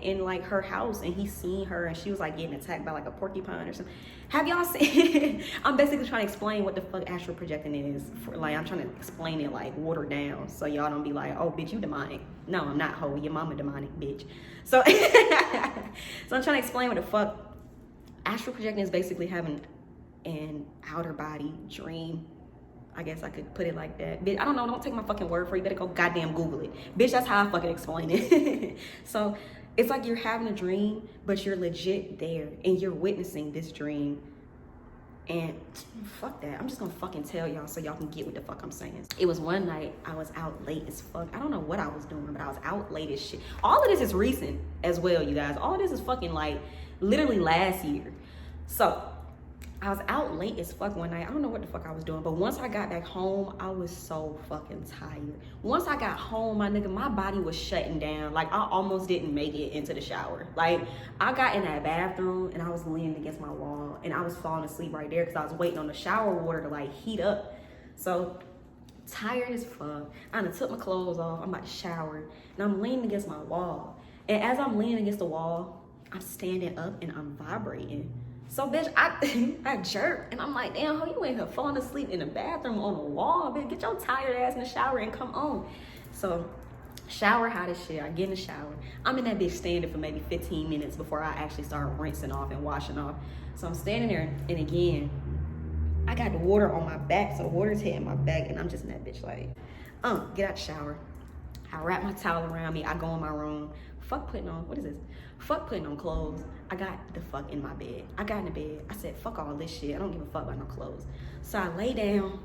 in like her house and he seen her and she was like getting attacked by like a porcupine or something. Have y'all seen? I'm basically trying to explain what the fuck astral projecting is. I'm trying to explain it like watered down so y'all don't be like, oh bitch, you demonic. No, I'm not, ho. Your mama demonic, bitch. So so I'm trying to explain what the fuck astral projecting is. Basically having an outer body dream. I guess I could put it like that. Bitch, I don't know. Don't take my fucking word for it. You better go goddamn Google it. Bitch, that's how I fucking explain it. So it's like you're having a dream, but you're legit there and you're witnessing this dream. And fuck that. I'm just gonna fucking tell y'all so y'all can get what the fuck I'm saying. It was one night I was out late as fuck. I don't know what I was doing, but I was out late as shit. All of this is recent as well, you guys. All of this is fucking like literally last year. So I was out late as fuck one night. I don't know what the fuck I was doing, but once I got back home, I was so fucking tired. Once I got home, my nigga, my body was shutting down. Like, I almost didn't make it into the shower. Like, I got in that bathroom, and I was leaning against my wall, and I was falling asleep right there because I was waiting on the shower water to, like, heat up. So, tired as fuck. I done took my clothes off. I'm about to shower, and I'm leaning against my wall. And as I'm leaning against the wall, I'm standing up, and I'm vibrating. So, bitch, I jerked, and I'm like, damn, how you in here falling asleep in the bathroom on the wall, bitch? Get your tired ass in the shower and come on. So, shower hot as shit. I get in the shower. I'm in that bitch standing for maybe 15 minutes before I actually start rinsing off and washing off. So, I'm standing there, and again, I got the water on my back, so the water's hitting my back, and I'm just in that bitch like, get out the shower. I wrap my towel around me. I go in my room. Fuck putting on, what is this? Fuck putting on clothes. I got the fuck in my bed. I got in the bed. I said, fuck all this shit. I don't give a fuck about no clothes. So I lay down,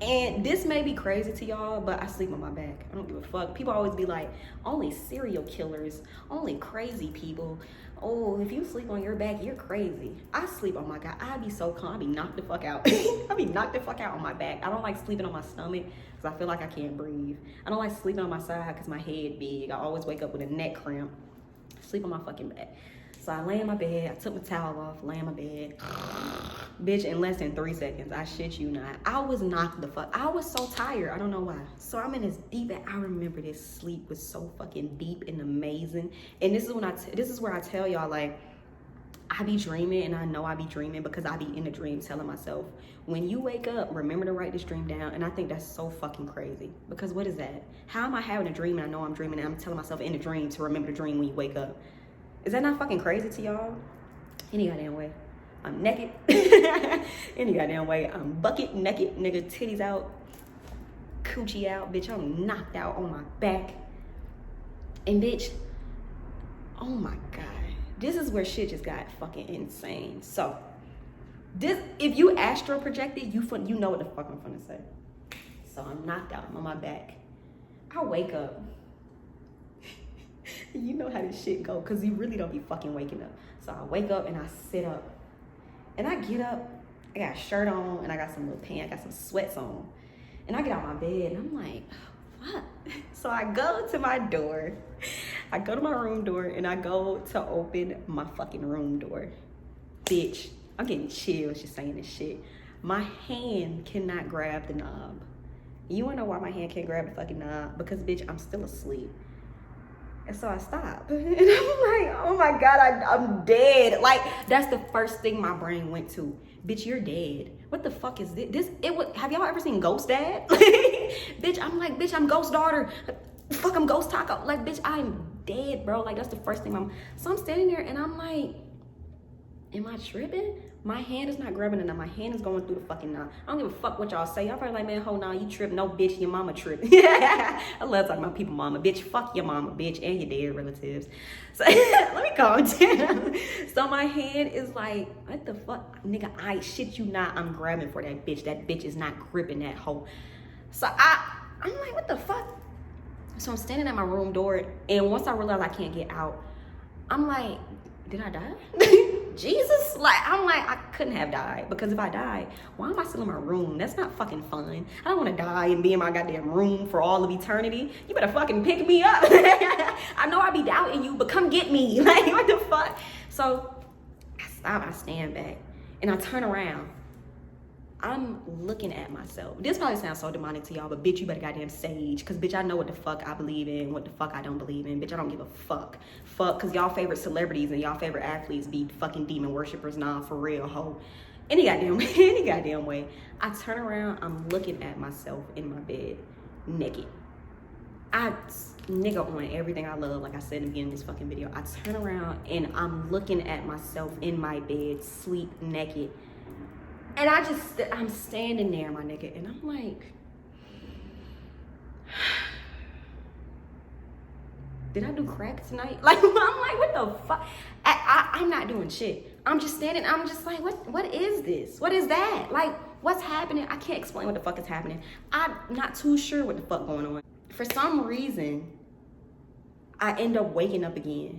and this may be crazy to y'all, but I sleep on my back. I don't give a fuck. People always be like, only serial killers, only crazy people. Oh, if you sleep on your back, you're crazy. I sleep on my back. I be so calm. I be knocked the fuck out. I be knocked the fuck out on my back. I don't like sleeping on my stomach because I feel like I can't breathe. I don't like sleeping on my side because my head big. I always wake up with a neck cramp. Sleep on my fucking back. So I lay in my bed. I took my towel off, lay in my bed. Bitch, in less than 3 seconds, I shit you not, I was knocked the fuck. I was so tired. I don't know why. So I'm in this deep, and I remember this sleep was so fucking deep and amazing. And this is when this is where I tell y'all, like, I be dreaming, and I know I be dreaming because I be in the dream telling myself, when you wake up, remember to write this dream down. And I think that's so fucking crazy, because what is that? How am I having a dream and I know I'm dreaming and I'm telling myself in the dream to remember the dream when you wake up? Is that not fucking crazy to y'all? Any goddamn way. I'm naked. Any goddamn way. I'm bucket naked, nigga, titties out, coochie out. Bitch, I'm knocked out on my back. And bitch, oh my God. This is where shit just got fucking insane. So, This, if you astral projected, you know what the fuck I'm gonna say. So I'm knocked out, I'm on my back. I wake up. You know how this shit go, cause you really don't be fucking waking up. So I wake up and I sit up. And I get up, I got a shirt on and I got some little pants, I got some sweats on. And I get out my bed and I'm like, fuck. So I go to my door. I go to my room door and I go to open my fucking room door. Bitch, I'm getting chills just saying this shit. My hand cannot grab the knob. You wanna know why my hand can't grab the fucking knob? Because bitch, I'm still asleep. And so I stop. And I'm like, oh my God, I'm dead. Like, that's the first thing my brain went to. Bitch, you're dead. What the fuck is this? Have y'all ever seen Ghost Dad? Bitch, I'm like, bitch, I'm Ghost Daughter. Fuck, I'm Ghost Taco. Like, bitch, I'm dead, bro. Like, that's the first thing so I'm standing there and I'm like, am I tripping? My hand is not grabbing it now. My hand is going through the fucking knob. I don't give a fuck what y'all say. Y'all probably like, man, hold on, you trip. No, bitch, your mama trip. I love talking about people mama. Bitch, fuck your mama, bitch, and your dead relatives. So let me calm down. So my hand is like, what the fuck? Nigga, I shit you not. I'm grabbing for that bitch. That bitch is not gripping that hoe. So I'm like, what the fuck? So I'm standing at my room door, and once I realize I can't get out, I'm like, did I die? Jesus, like, I'm like, I couldn't have died, because if I died, why am I still in my room? That's not fucking fun. I don't want to die and be in my goddamn room for all of eternity. You better fucking pick me up. I know I be doubting you, but come get me. Like, what the fuck? So I stop, I stand back, and I turn around. I'm looking at myself. This probably sounds so demonic to y'all, but bitch, you better goddamn sage. Cause bitch, I know what the fuck I believe in, what the fuck I don't believe in. Bitch, I don't give a fuck. Fuck, cause y'all favorite celebrities and y'all favorite athletes be fucking demon worshipers. Nah, for real, ho. Any goddamn way. I turn around, I'm looking at myself in my bed, naked. Nigga on everything I love, like I said in the beginning of this fucking video. I turn around and I'm looking at myself in my bed, sleep naked. And I'm standing there, my nigga, and I'm like, did I do crack tonight? Like, I'm like, what the fuck? I'm not doing shit. I'm just standing, I'm just like, what is this? What is that? Like, what's happening? I can't explain what the fuck is happening. I'm not too sure what the fuck going on. For some reason, I end up waking up again.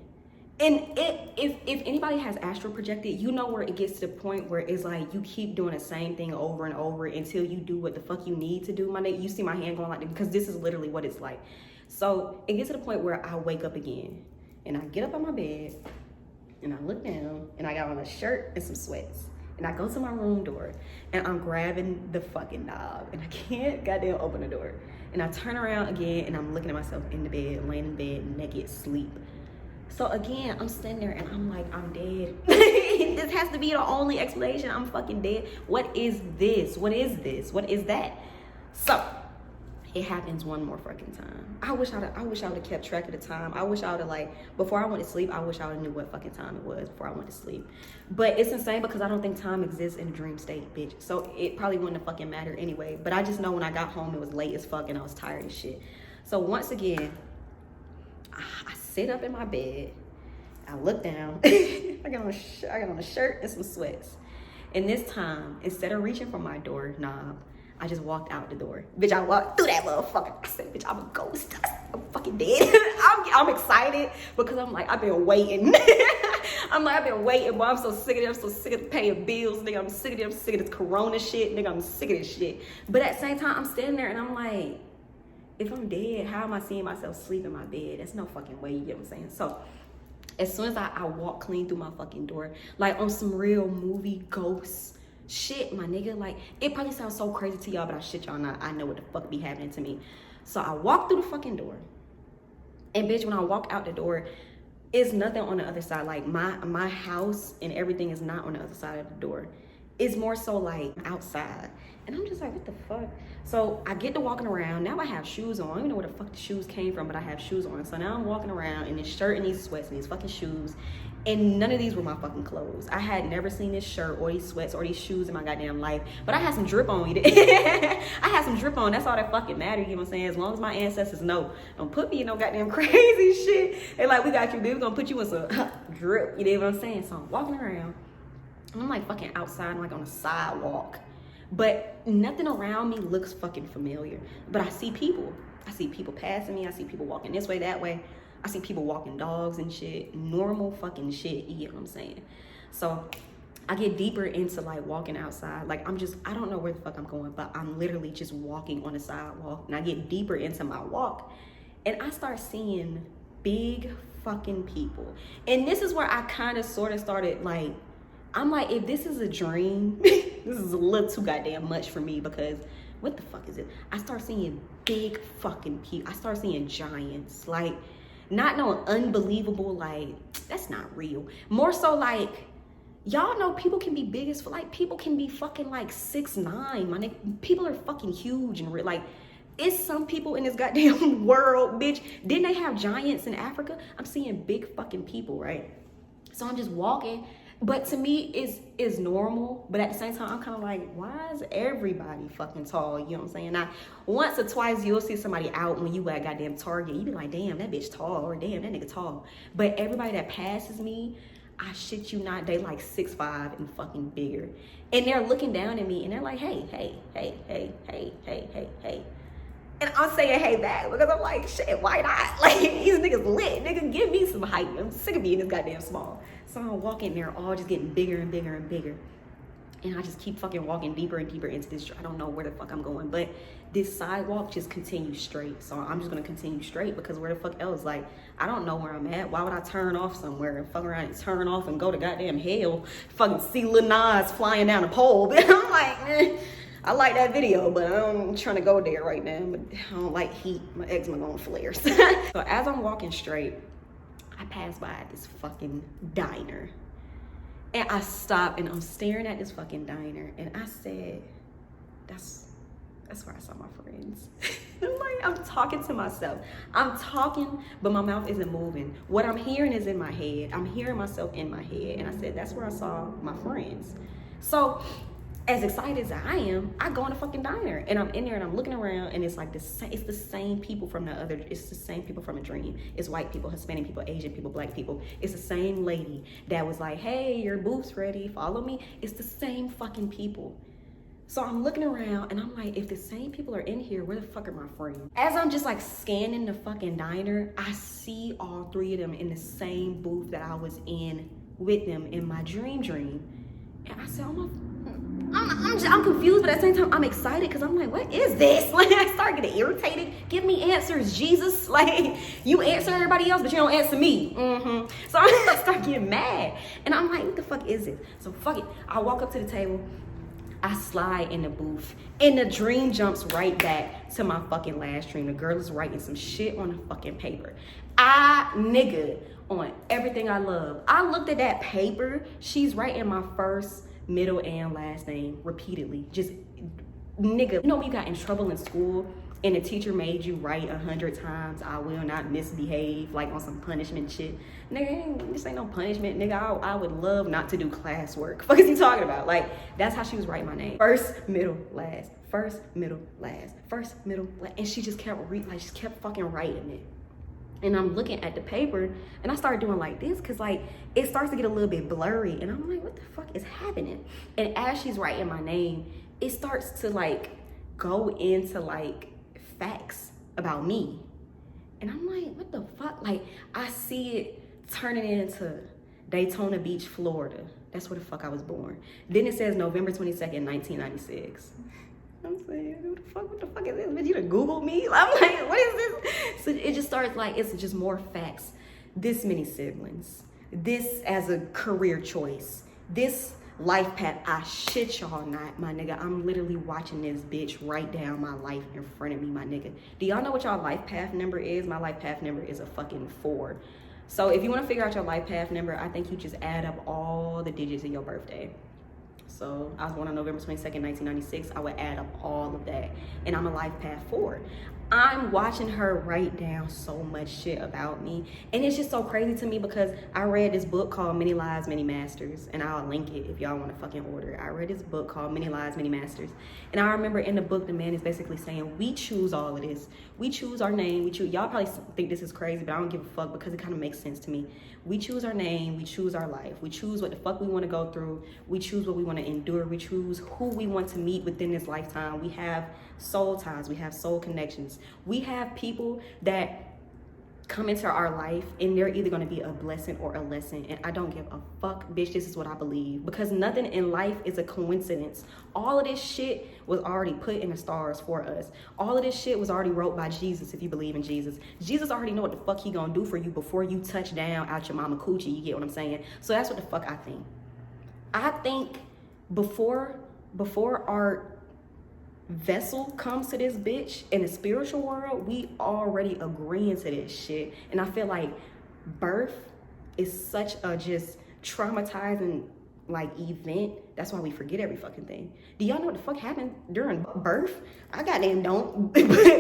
And if anybody has astral projected, you know where it gets to the point where it's like you keep doing the same thing over and over until you do what the fuck you need to do, my nigga. You see my hand going like that, because this is literally what it's like. So it gets to the point where I wake up again and I get up on my bed and I look down and I got on a shirt and some sweats. And I go to my room door and I'm grabbing the fucking knob and I can't goddamn open the door. And I turn around again and I'm looking at myself in the bed, laying in bed, naked, sleep. So again, I'm standing there and I'm like, I'm dead. This has to be the only explanation. I'm fucking dead. What is this? What is this? What is that? So it happens one more fucking time. I wish I would have kept track of the time. I wish I would have, like, before I went to sleep, I wish I would have knew what fucking time it was before I went to sleep. But it's insane because I don't think time exists in a dream state, bitch. So it probably wouldn't have fucking mattered anyway. But I just know when I got home, it was late as fuck and I was tired as shit. So once again, I sit up in my bed, I look down, I got on a shirt and some sweats. And this time, instead of reaching for my door knob, I just walked out the door. Bitch, I walked through that motherfucker. I said, bitch, I'm a ghost. I'm fucking dead. I'm excited because I'm like, I've been waiting. I've been waiting, but I'm so sick of it. I'm so sick of paying bills, nigga. I'm sick of it. I'm sick of this corona shit, nigga. I'm sick of this shit. But at the same time, I'm standing there and I'm like, if I'm dead, how am I seeing myself sleep in my bed? That's no fucking way, you get what I'm saying? So as soon as I walk clean through my fucking door, like on some real movie ghosts shit, my nigga, like, it probably sounds so crazy to y'all, but I shit y'all not. I know what the fuck be happening to me. So I walk through the fucking door, and bitch, when I walk out the door, it's nothing on the other side. Like my house and everything is not on the other side of the door. It's more so like outside. And I'm just like, what the fuck? So I get to walking around. Now I have shoes on. I don't even know where the fuck the shoes came from, but I have shoes on. So now I'm walking around in this shirt and these sweats and these fucking shoes. And none of these were my fucking clothes. I had never seen this shirt or these sweats or these shoes in my goddamn life. But I had some drip on. I had some drip on. That's all that fucking matter, you know what I'm saying? As long as my ancestors know. Don't put me in no goddamn crazy shit. They like, we got you, dude. We're gonna put you in some drip. You know what I'm saying? So I'm walking around. I'm like fucking outside, I'm like on a sidewalk, but nothing around me looks fucking familiar. But I see people passing me. I see people walking this way, that way. I see people walking dogs and shit, normal fucking shit, you get what I'm saying? So I get deeper into like walking outside. Like I don't know where the fuck I'm going, but I'm literally just walking on the sidewalk, and I get deeper into my walk, and I start seeing big fucking people. And this is where I kind of sort of started like, I'm like, if this is a dream, this is a little too goddamn much for me, because what the fuck is it? I start seeing big fucking people. I start seeing giants, like not no unbelievable, like that's not real. More so like, y'all know people can be big as, like people can be fucking like 6'9", my nigga. People are fucking huge and real. Like, it's some people in this goddamn world, bitch. Didn't they have giants in Africa? I'm seeing big fucking people, right? So I'm just walking. But to me, it's normal. But at the same time, I'm kind of like, why is everybody fucking tall? You know what I'm saying? Now, once or twice, you'll see somebody out when you at goddamn Target. You be like, damn, that bitch tall, or damn, that nigga tall. But everybody that passes me, I shit you not, they like 6'5" and fucking bigger. And they're looking down at me, and they're like, hey, hey, hey, hey, hey, hey, hey, hey. And I'm saying hey back, because I'm like, shit, why not? Like, these niggas lit. Nigga, give me some height. I'm sick of being this goddamn small. So I'm walking there, all just getting bigger and bigger and bigger. And I just keep fucking walking deeper and deeper into this. I don't know where the fuck I'm going, but this sidewalk just continues straight. So I'm just gonna continue straight, because where the fuck else? Like, I don't know where I'm at. Why would I turn off somewhere and fuck around and turn off and go to goddamn hell? Fucking see Lil Nas flying down a pole. But I'm like, I like that video, but I'm trying to go there right now. But I don't like heat. My eczema gonna flare. So as I'm walking straight, I pass by this fucking diner. And I stop and I'm staring at this fucking diner. And I said, that's where I saw my friends. I'm talking to myself. I'm talking, but my mouth isn't moving. What I'm hearing is in my head. I'm hearing myself in my head. And I said, that's where I saw my friends. So as excited as I am, I go in the fucking diner, and I'm in there and I'm looking around, and it's like it's the same people from it's the same people from a dream. It's white people, Hispanic people, Asian people, black people. It's the same lady that was like, hey, your booth's ready, follow me. It's the same fucking people. So I'm looking around and I'm like, if the same people are in here, where the fuck are my friends? As I'm just like scanning the fucking diner, I see all three of them in the same booth that I was in with them in my dream. And I said, I'm confused, but at the same time, I'm excited, because I'm like, what is this? Like, I start getting irritated. Give me answers, Jesus. Like, you answer everybody else, but you don't answer me. So I start getting mad. And I'm like, what the fuck is this? So fuck it. I walk up to the table. I slide in the booth. And the dream jumps right back to my fucking last dream. The girl is writing some shit on the fucking paper. Nigga, on everything I love. I looked at that paper. She's writing my first, middle, and last name repeatedly. Just, nigga, you know when you got in trouble in school and the teacher made you write 100 times, I will not misbehave, like on some punishment shit? Nigga, this ain't no punishment, nigga. I would love not to do classwork. Fuck is you talking about? Like, that's how she was writing my name. First, middle, last. First, middle, last. First, middle, last. And she just kept she kept fucking writing it. And I'm looking at the paper, and I started doing like this, because like it starts to get a little bit blurry, and I'm like, what the fuck is happening? And as she's writing my name, it starts to like go into like facts about me. And I'm like, what the fuck? Like, I see it turning into Daytona Beach, Florida. That's where the fuck I was born. Then it says November 22nd, 1996. I'm saying, what the fuck is this? Bitch, you done Googled me? I'm like, what is this? So it just starts like, it's just more facts. This many siblings. This as a career choice. This life path. I shit y'all not, my nigga. I'm literally watching this bitch write down my life in front of me, my nigga. Do y'all know what y'all life path number is? My life path number is a fucking 4. So if you want to figure out your life path number, I think you just add up all the digits of your birthday. So I was born on November 22nd, 1996. I would add up all of that. And I'm a life path 4. I'm watching her write down so much shit about me. And it's just so crazy to me because I read this book called Many Lives, Many Masters. And I'll link it if y'all want to fucking order it. I read this book called Many Lives, Many Masters. And I remember in the book, the man is basically saying, we choose all of this. We choose our name. We choose. Y'all probably think this is crazy, but I don't give a fuck because it kind of makes sense to me. We choose our name. We choose our life. We choose what the fuck we want to go through. We choose what we want to endure. We choose who we want to meet within this lifetime. We have soul ties. We have soul connections. We have people that come into our life and they're either going to be a blessing or a lesson, and I don't give a fuck, bitch. This is what I believe, because nothing in life is a coincidence. All of this shit was already put in the stars for us. All of this shit was already wrote by Jesus. If you believe in Jesus, Jesus already know what the fuck he gonna do for you before you touch down out your mama coochie. You get what I'm saying? So that's what the fuck I think. I think before our vessel comes to this bitch in the spiritual world, we already agreeing to this shit. And I feel like birth is such a just traumatizing like event. That's why we forget every fucking thing. Do y'all know what the fuck happened during birth? I goddamn don't.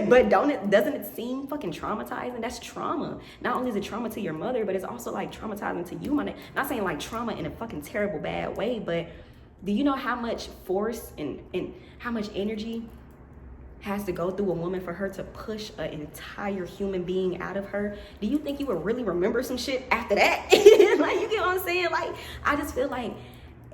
But doesn't it seem fucking traumatizing? That's trauma. Not only is it trauma to your mother, but it's also like traumatizing to you. Not saying like trauma in a fucking terrible bad way, but do you know how much force and how much energy has to go through a woman for her to push an entire human being out of her? Do you think you would really remember some shit after that? Like, you get what I'm saying? Like, I just feel like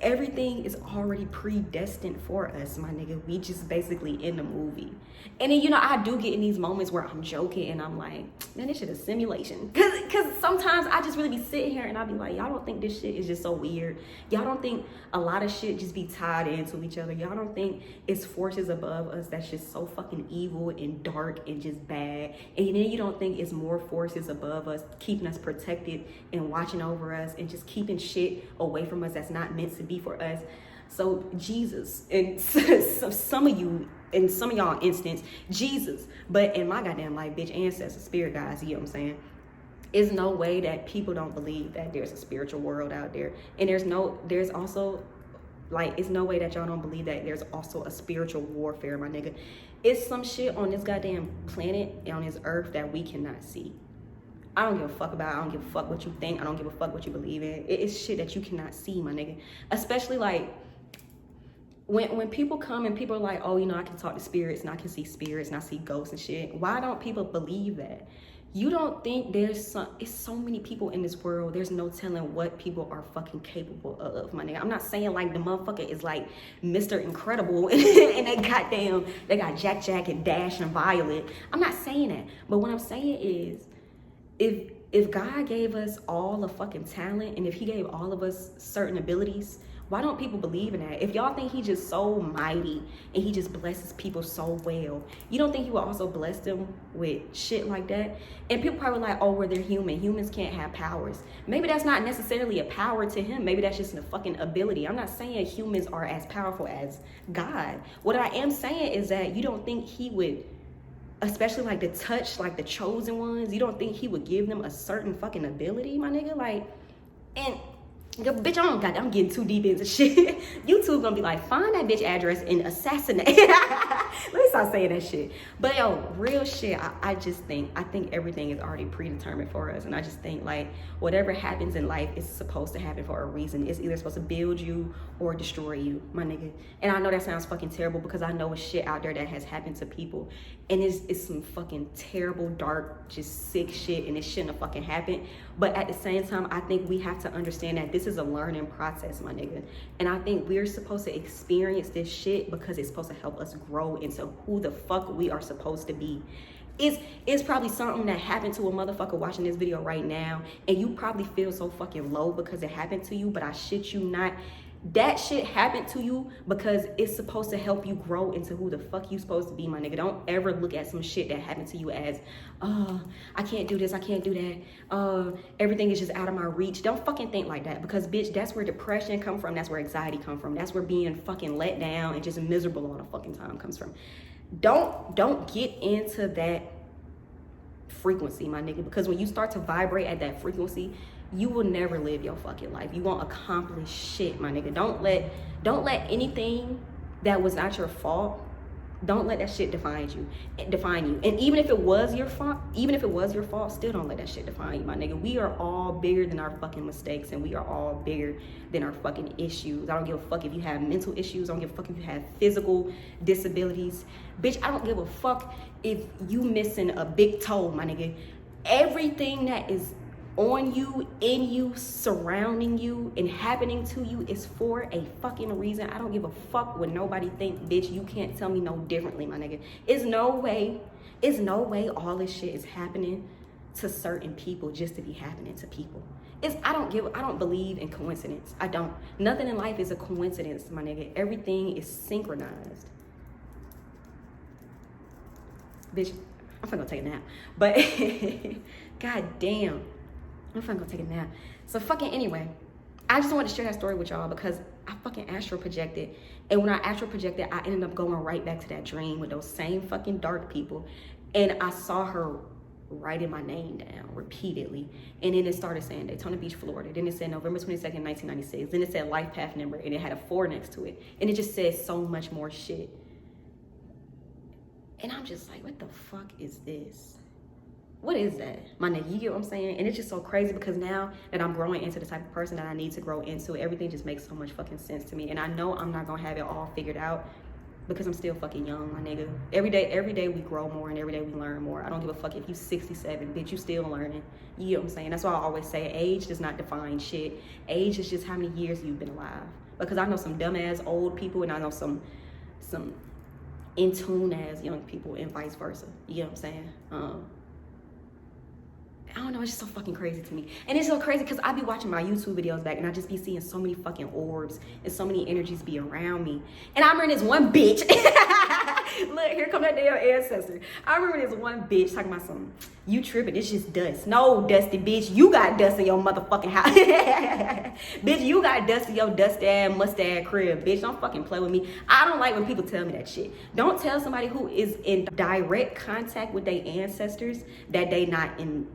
everything is already predestined for us, my nigga. We just basically in the movie. And then, you know, I do get in these moments where I'm joking and I'm like, man, this shit is simulation. Cause sometimes I just really be sitting here and I'll be like, y'all don't think this shit is just so weird? Y'all don't think a lot of shit just be tied into each other? Y'all don't think it's forces above us that's just so fucking evil and dark and just bad? And then you don't think it's more forces above us keeping us protected and watching over us and just keeping shit away from us that's not meant to be for us? So Jesus, and some of you, in some of y'all instance, Jesus, but in my goddamn life, bitch, ancestors, spirit guides, you know what I'm saying? There's no way that people don't believe that there's a spiritual world out there. And there's also, like, it's no way that y'all don't believe that there's also a spiritual warfare, my nigga. It's some shit on this goddamn planet, on this earth, that we cannot see. I don't give a fuck about it. I don't give a fuck what you think. I don't give a fuck what you believe in. It's shit that you cannot see, my nigga. Especially, like, when people come and people are like, oh, you know, I can talk to spirits and I can see spirits and I see ghosts and shit. Why don't people believe that? You don't think it's so many people in this world, there's no telling what people are fucking capable of, my nigga. I'm not saying like the motherfucker is like Mr. Incredible and they got Jack and Dash and Violet. I'm not saying that. But what I'm saying is, if God gave us all the fucking talent and if he gave all of us certain abilities, why don't people believe in that? If y'all think he's just so mighty and he just blesses people so well, you don't think he will also bless them with shit like that? And people probably like, oh, well, they're human. Humans can't have powers. Maybe that's not necessarily a power to him. Maybe that's just a fucking ability. I'm not saying humans are as powerful as God. What I am saying is that you don't think he would, especially like the touch, like the chosen ones, you don't think he would give them a certain fucking ability, my nigga? Like, and yo, bitch, I'm getting too deep into shit. YouTube gonna be like, find that bitch address and assassinate. Let me stop saying that shit. But yo, real shit, I think everything is already predetermined for us. And I just think like whatever happens in life is supposed to happen for a reason. It's either supposed to build you or destroy you, my nigga. And I know that sounds fucking terrible because I know it's shit out there that has happened to people. And it's some fucking terrible, dark, just sick shit, and it shouldn't have fucking happened. But at the same time, I think we have to understand that this is a learning process, my nigga. And I think we're supposed to experience this shit because it's supposed to help us grow into who the fuck we are supposed to be. It's probably something that happened to a motherfucker watching this video right now, and you probably feel so fucking low because it happened to you, but I shit you not. That shit happened to you because it's supposed to help you grow into who the fuck you supposed to be, my nigga. Don't ever look at some shit that happened to you as, I can't do this, I can't do that, everything is just out of my reach. Don't fucking think like that, because bitch, that's where depression come from, that's where anxiety come from, that's where being fucking let down and just miserable all the fucking time comes from. Don't get into that frequency, my nigga, because when you start to vibrate at that frequency, you will never live your fucking life. You won't accomplish shit, my nigga. Don't let anything that was not your fault Don't let that shit define you. And even if it was your fault, still don't let that shit define you, my nigga. We are all bigger than our fucking mistakes, and we are all bigger than our fucking issues. I don't give a fuck if you have mental issues. I don't give a fuck if you have physical disabilities. Bitch, I don't give a fuck if you missing a big toe, my nigga. Everything that is on you, in you, surrounding you, and happening to you is for a fucking reason. I don't give a fuck what nobody think, bitch. You can't tell me no differently, my nigga. It's no way all this shit is happening to certain people just to be happening to people. I don't believe in coincidence. I don't. Nothing in life is a coincidence, my nigga. Everything is synchronized. Bitch, I'm finna go take a nap. But god damn. I'm finna go take a nap. So fucking anyway, I just wanted to share that story with y'all because I fucking astral projected. And when I astral projected, I ended up going right back to that dream with those same fucking dark people. And I saw her writing my name down repeatedly. And then it started saying Daytona Beach, Florida. Then it said November 22nd, 1996. Then it said life path number, and it had a 4 next to it. And it just said so much more shit. And I'm just like, what the fuck is this? What is that? My nigga, you get what I'm saying? And it's just so crazy because now that I'm growing into the type of person that I need to grow into, everything just makes so much fucking sense to me. And I know I'm not gonna have it all figured out because I'm still fucking young, my nigga. Every day we grow more and every day we learn more. I don't give a fuck if you 67, bitch, you still learning. You get what I'm saying? That's why I always say age does not define shit. Age is just how many years you've been alive. Because I know some dumbass old people and I know some in tune ass young people and vice versa. You get what I'm saying? I don't know, it's just so fucking crazy to me. And it's so crazy because I be watching my YouTube videos back and I just be seeing so many fucking orbs and so many energies be around me. And I remember this one bitch. Look, here come that damn ancestor. I remember this one bitch talking about something. You tripping, it's just dust. No, dusty bitch, you got dust in your motherfucking house. Bitch, you got dust in your dusty ass, mustard crib. Bitch, don't fucking play with me. I don't like when people tell me that shit. Don't tell somebody who is in direct contact with their ancestors that they not in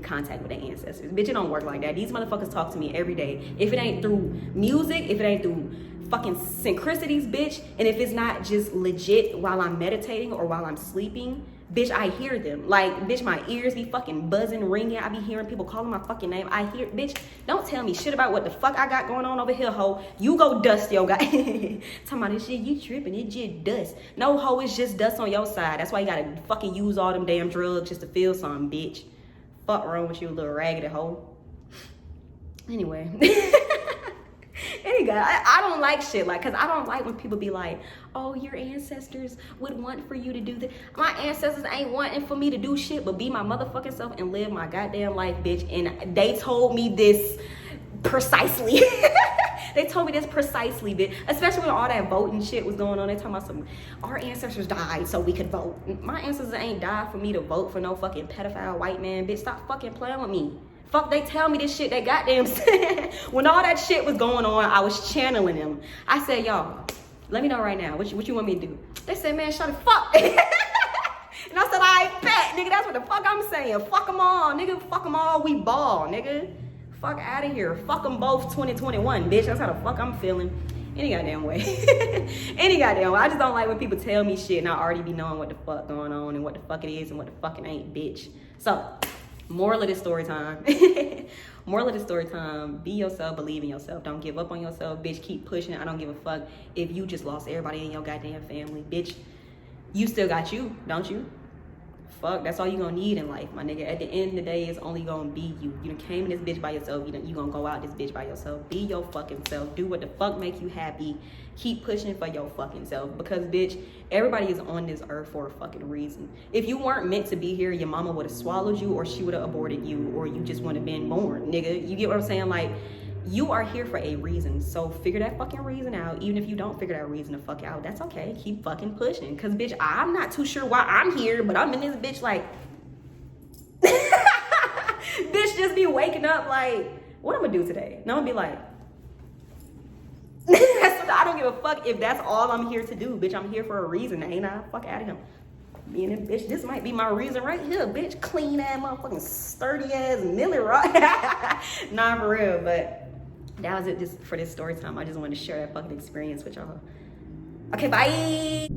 contact with their ancestors. Bitch, it don't work like that. These motherfuckers talk to me every day. If it ain't through music, if it ain't through fucking synchronicities, bitch, and if it's not just legit while I'm meditating or while I'm sleeping, bitch, I hear them. Like, bitch, my ears be fucking buzzing, ringing. I be hearing people calling my fucking name. I hear, bitch, don't tell me shit about what the fuck I got going on over here, ho. You go dust your guy. Talking about this shit, you tripping, it just dust. No, ho, it's just dust on your side. That's why you gotta fucking use all them damn drugs just to feel something, bitch. Fuck wrong with you, little raggedy hoe. Anyway. I don't like shit like, cause I don't like when people be like, oh, your ancestors would want for you to do this. My ancestors ain't wanting for me to do shit but be my motherfucking self and live my goddamn life, bitch. And they told me this precisely. They told me this precisely, bitch. Especially when all that voting shit was going on. They talking about our ancestors died so we could vote. My ancestors ain't died for me to vote for no fucking pedophile white man, bitch. Stop fucking playing with me. Fuck, they tell me this shit, they goddamn said. When all that shit was going on, I was channeling them. I said, y'all, let me know right now, what you want me to do? They said, man, shut the fuck. And I said, I ain't bet, nigga, that's what the fuck I'm saying. Fuck them all, nigga, fuck them all, we ball, nigga. Fuck out of here, fuck them both 2021, bitch, that's how the fuck I'm feeling. Any goddamn way. Any goddamn way. I just don't like when people tell me shit and I already be knowing what the fuck going on and what the fuck it is and what the fuck it ain't, bitch. So, moral of this story time. Moral of this story time. Be yourself, believe in yourself. Don't give up on yourself, bitch. Keep pushing. I don't give a fuck if you just lost everybody in your goddamn family, bitch. You still got you, don't you? Fuck, that's all you gonna need in life, my nigga. At the end of the day, it's only gonna be you. You done came in this bitch by yourself. You gonna go out this bitch by yourself. Be your fucking self. Do what the fuck make you happy. Keep pushing for your fucking self. Because, bitch, everybody is on this earth for a fucking reason. If you weren't meant to be here, your mama would have swallowed you or she would have aborted you or you just wouldn't have been born, nigga. You get what I'm saying? Like, you are here for a reason. So figure that fucking reason out. Even if you don't figure that reason the fuck out, that's okay. Keep fucking pushing. Cause bitch, I'm not too sure why I'm here, but I'm in this bitch like bitch just be waking up like, what I'm gonna do today? And I'm gonna be like I don't give a fuck if that's all I'm here to do, bitch. I'm here for a reason, ain't I? Fuck out of him. Being a bitch, this might be my reason right here, bitch. Clean ass motherfucking sturdy ass Millie Rock. Nah, for real, but that was it just for this story time. I just wanted to share that fucking experience with y'all. Okay, bye.